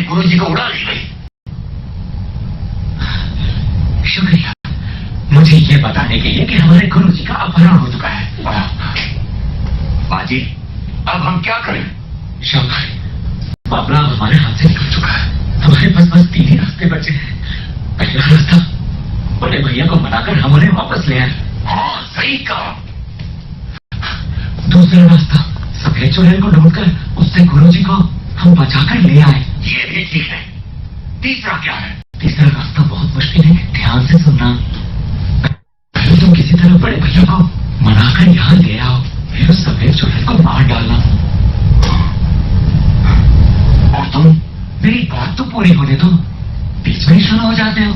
गुरुजी को उड़ा ली गई। शुक्रिया मुझे ये बताने के लिए कि हमारे गुरुजी का अपहरण हो चुका है। बाजी, अब हम क्या करें? शाबाश, मामला हमारे हाथ से निकल चुका है। हमारे पास बस 3 ही रास्ते बचे हैं। पहला रास्ता, बड़े भैया को मनाकर हम उन्हें वापस ले आए। हाँ, सही कहा। दूसरा रास्ता, सफेद चुड़ैल को ढूंढकर उससे गुरुजी को हम बचाकर ले आए। ये भी ठीक है। तीसरा क्या है? तीसरा रास्ता बहुत मुश्किल है, ध्यान से सुनना। पहले तुम किसी तरह बड़े भैया को मनाकर यहाँ ले आओ, फिर उस सफेद चुड़ैल को मार डालना। और तुम मेरी बात तो पूरी होने दो, बीच में ही शुरू हो जाते हो।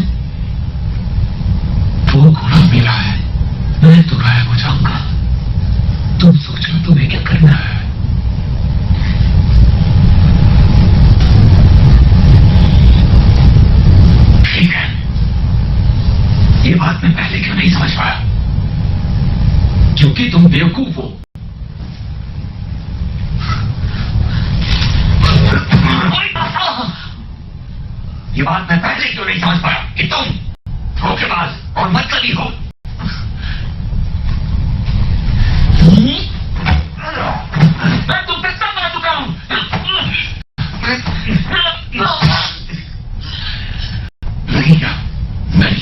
वो घोड़ा मिला है, मैं तो गायब हो जाऊंगा। तुम सोच लो तुम्हें क्या करना है। ठीक है, ये बात मैं पहले क्यों नहीं समझ पाया? क्योंकि तुम बेवकूफ हो। ये बात मैं पहले क्यों नहीं समझ पाया कि तुम धोखेबाज और मतलबी हो। मैं तुमसे सब आ चुका हूं। नहीं क्या नहीं।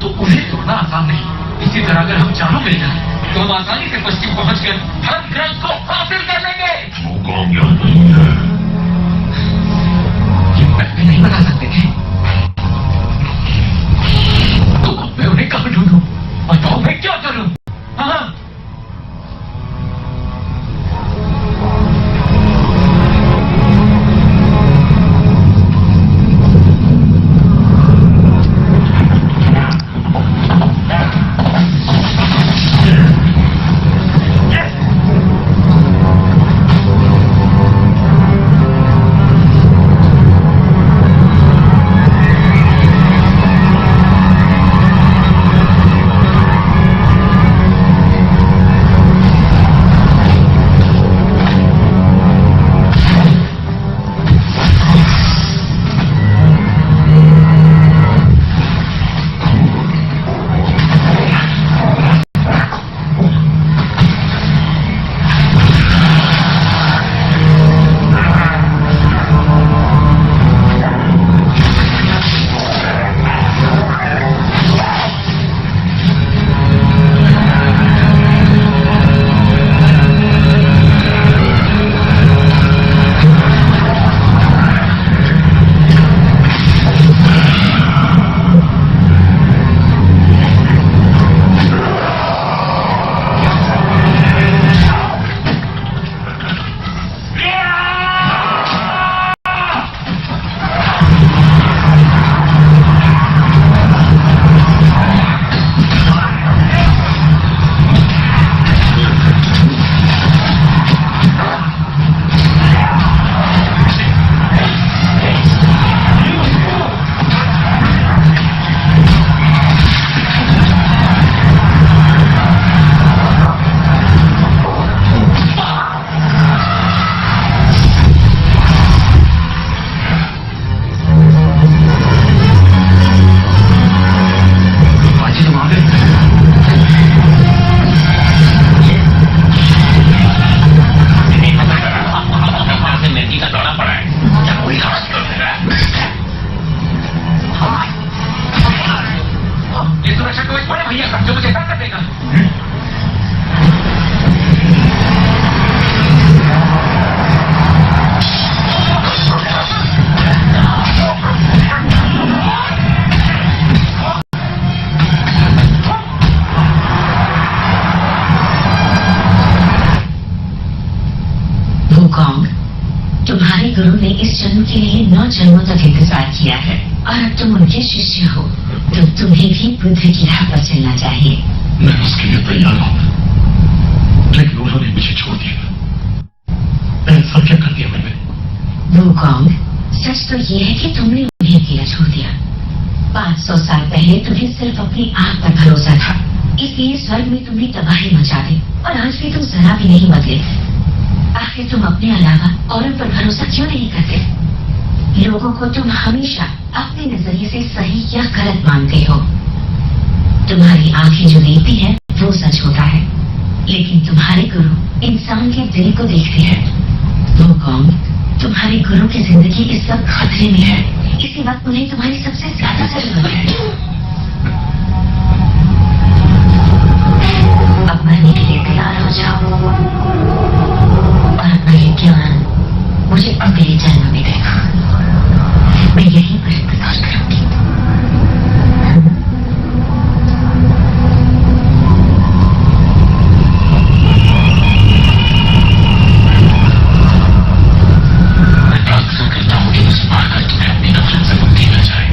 तो उन्हें तोड़ना आसान नहीं। इसी तरह अगर हम चारों मिल जाए तो हम आसानी से पश्चिम पहुंचकर हर ग्रह को हासिल कर लेंगे। वुकांग यहाँ नहीं है। ये पहले नहीं बता सकते थे तो अब मैं उन्हें कहाँ ढूंढूं? बताओ मैं क्या करूं? हाँ वुकांग, तुम्हारे गुरु ने इस जन्म के लिए 9 जन्मों तक इंतजार किया है और अब तुम उनके शिष्य हो, तो तुम्हें भी बुद्ध की राह पर चलना चाहिए। मैं उसके लिए तैयार हूँ, लेकिन उन्होंने मुझे छोड़ दिया। ऐसा क्या कर दिया मैंने? वुकांग, सच तो ये है कि तुमने उन्हें अकेला छोड़ दिया। 500 साल पहले तुम्हें सिर्फ अपनी आंख पर भरोसा था, इसलिए स्वर्ग में तुमने तबाही मचा दी और आज भी तुम जरा भी नहीं बदले। आखिर तुम अपने अलावा औरों पर भरोसा क्यों नहीं करते? लोगों को तुम हमेशा अपने नजरिए से सही या गलत मानते हो। तुम्हारी आंखें जो देखती है वो सच होता है, लेकिन तुम्हारे गुरु इंसान के दिल को देखते हैं। वुकांग, तुम्हारे गुरु की जिंदगी इस वक्त खतरे में है, इसी वक्त उन्हें तुम्हारी सबसे ज्यादा जरूरत है। अब मरने के लिए तैयार हो जाओ और अपना ये ज्ञान मुझे अगले जन्म में देना। मैं यहीं पर इंतजार करूंगी। मैं प्रार्थना करता हूँ कि इस बार का तुम्हें अपनी नफरत से मुक्ति मिल जाए।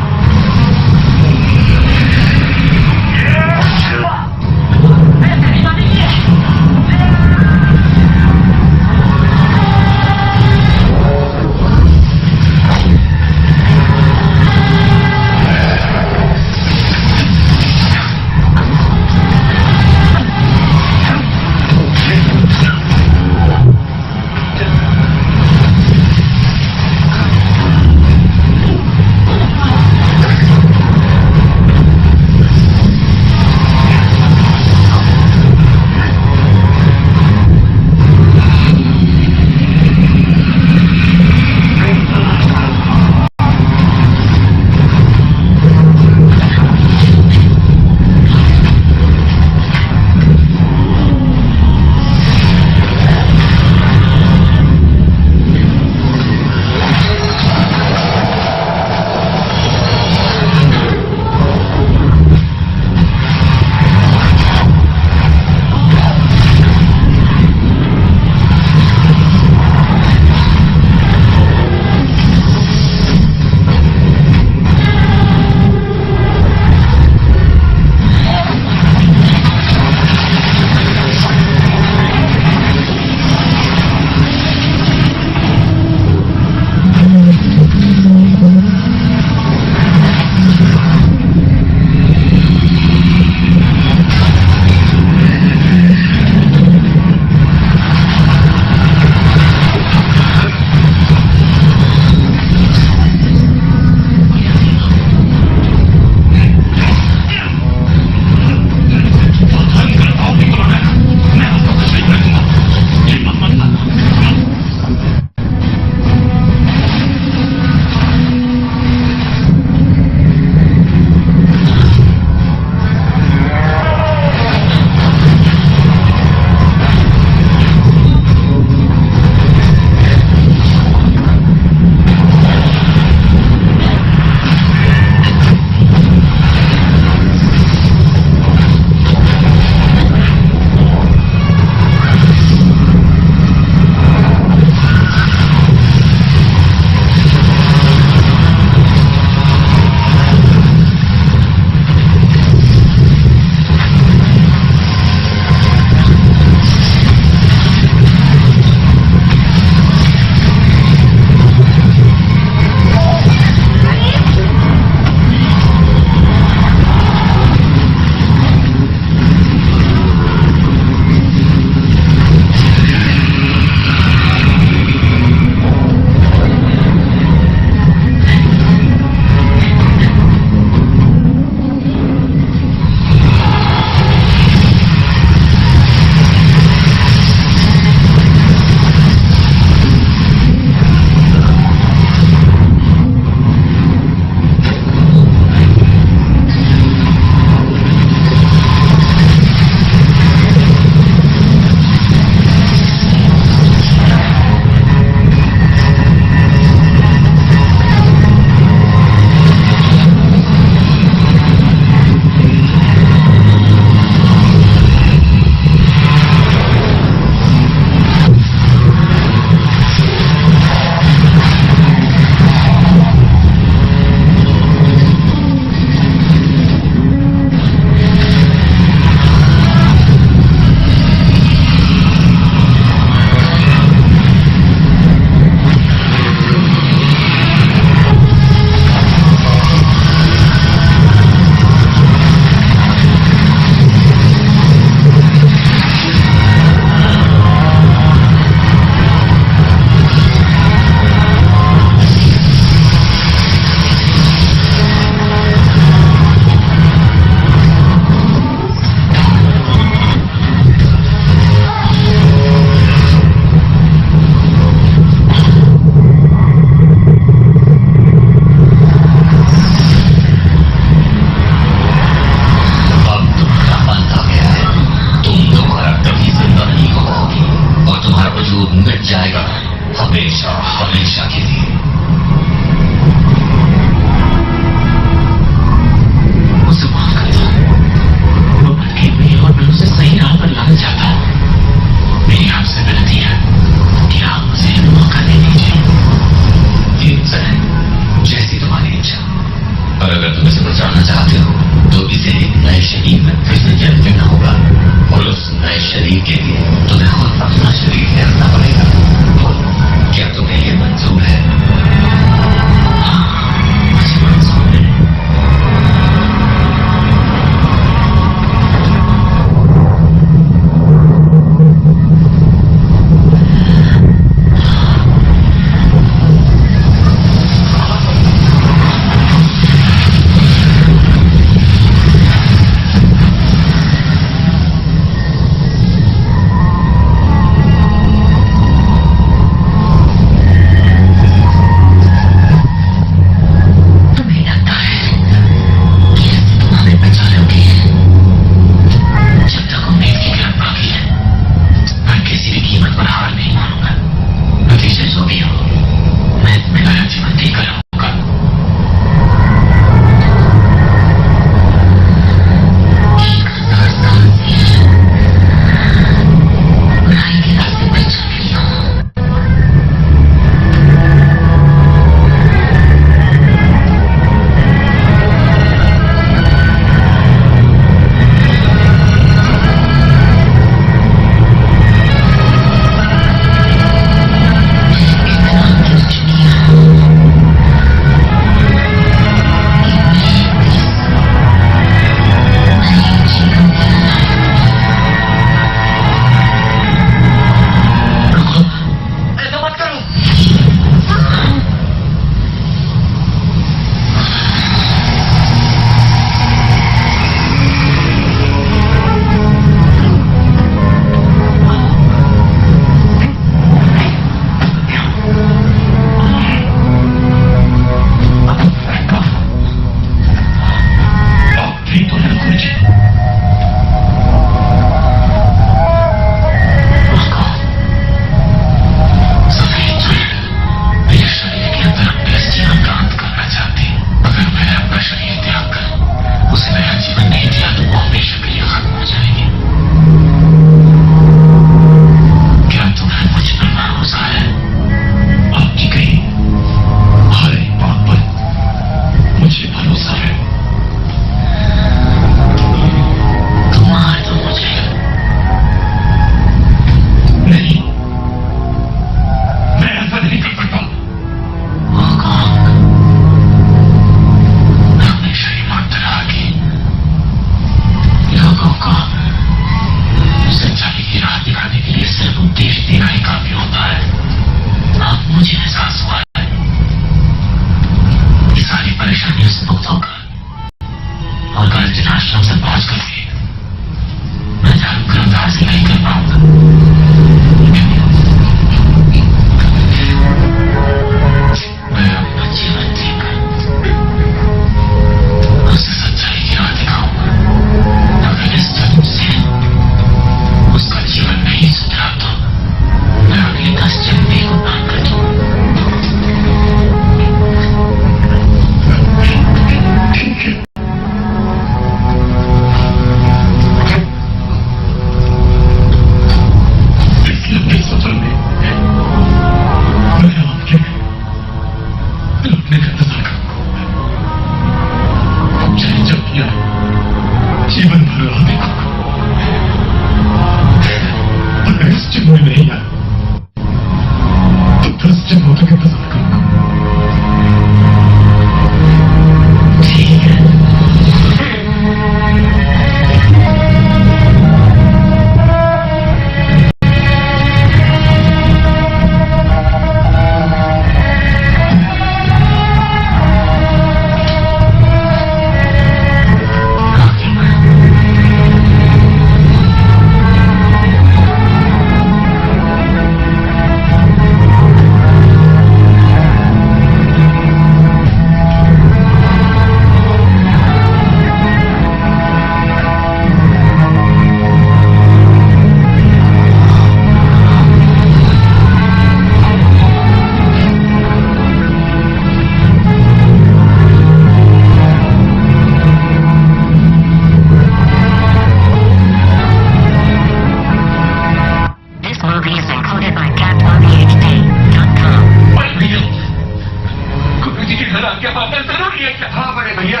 आपके पास जरूरी है क्या? हाँ बड़े भैया,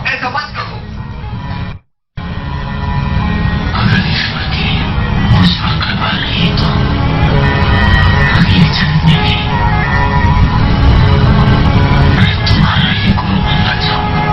ऐसा मत कहो। अगर ईश्वर की मुझ पर कृपा रही तो अगले जन्म में भी मैं तुम्हारा ही गुरु बनना चाहूंगा।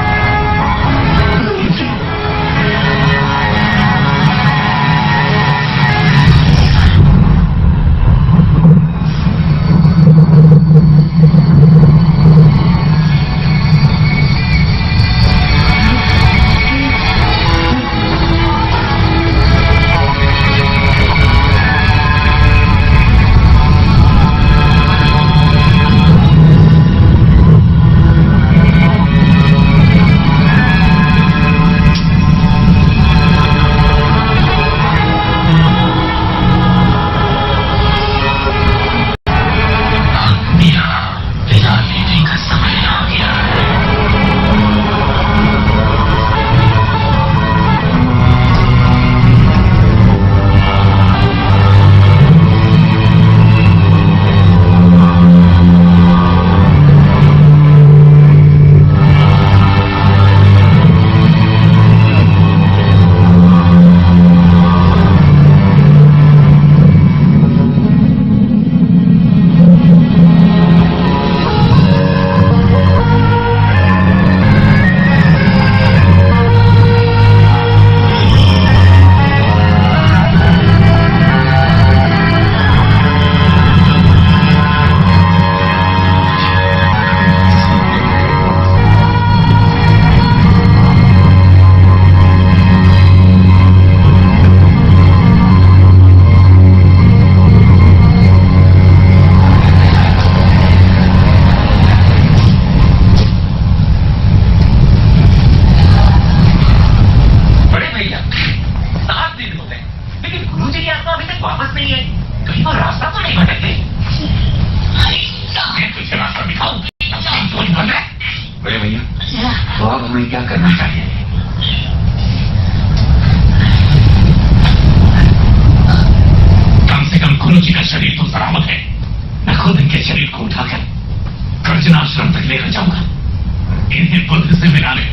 हमें क्या करना चाहिए? कम से कम गुरु जी का शरीर तो सलामत है। मैं खुद इनके शरीर को उठाकर कर्जनाश्रम तक लेकर जाऊंगा, इन्हें बुद्ध से मिला ले।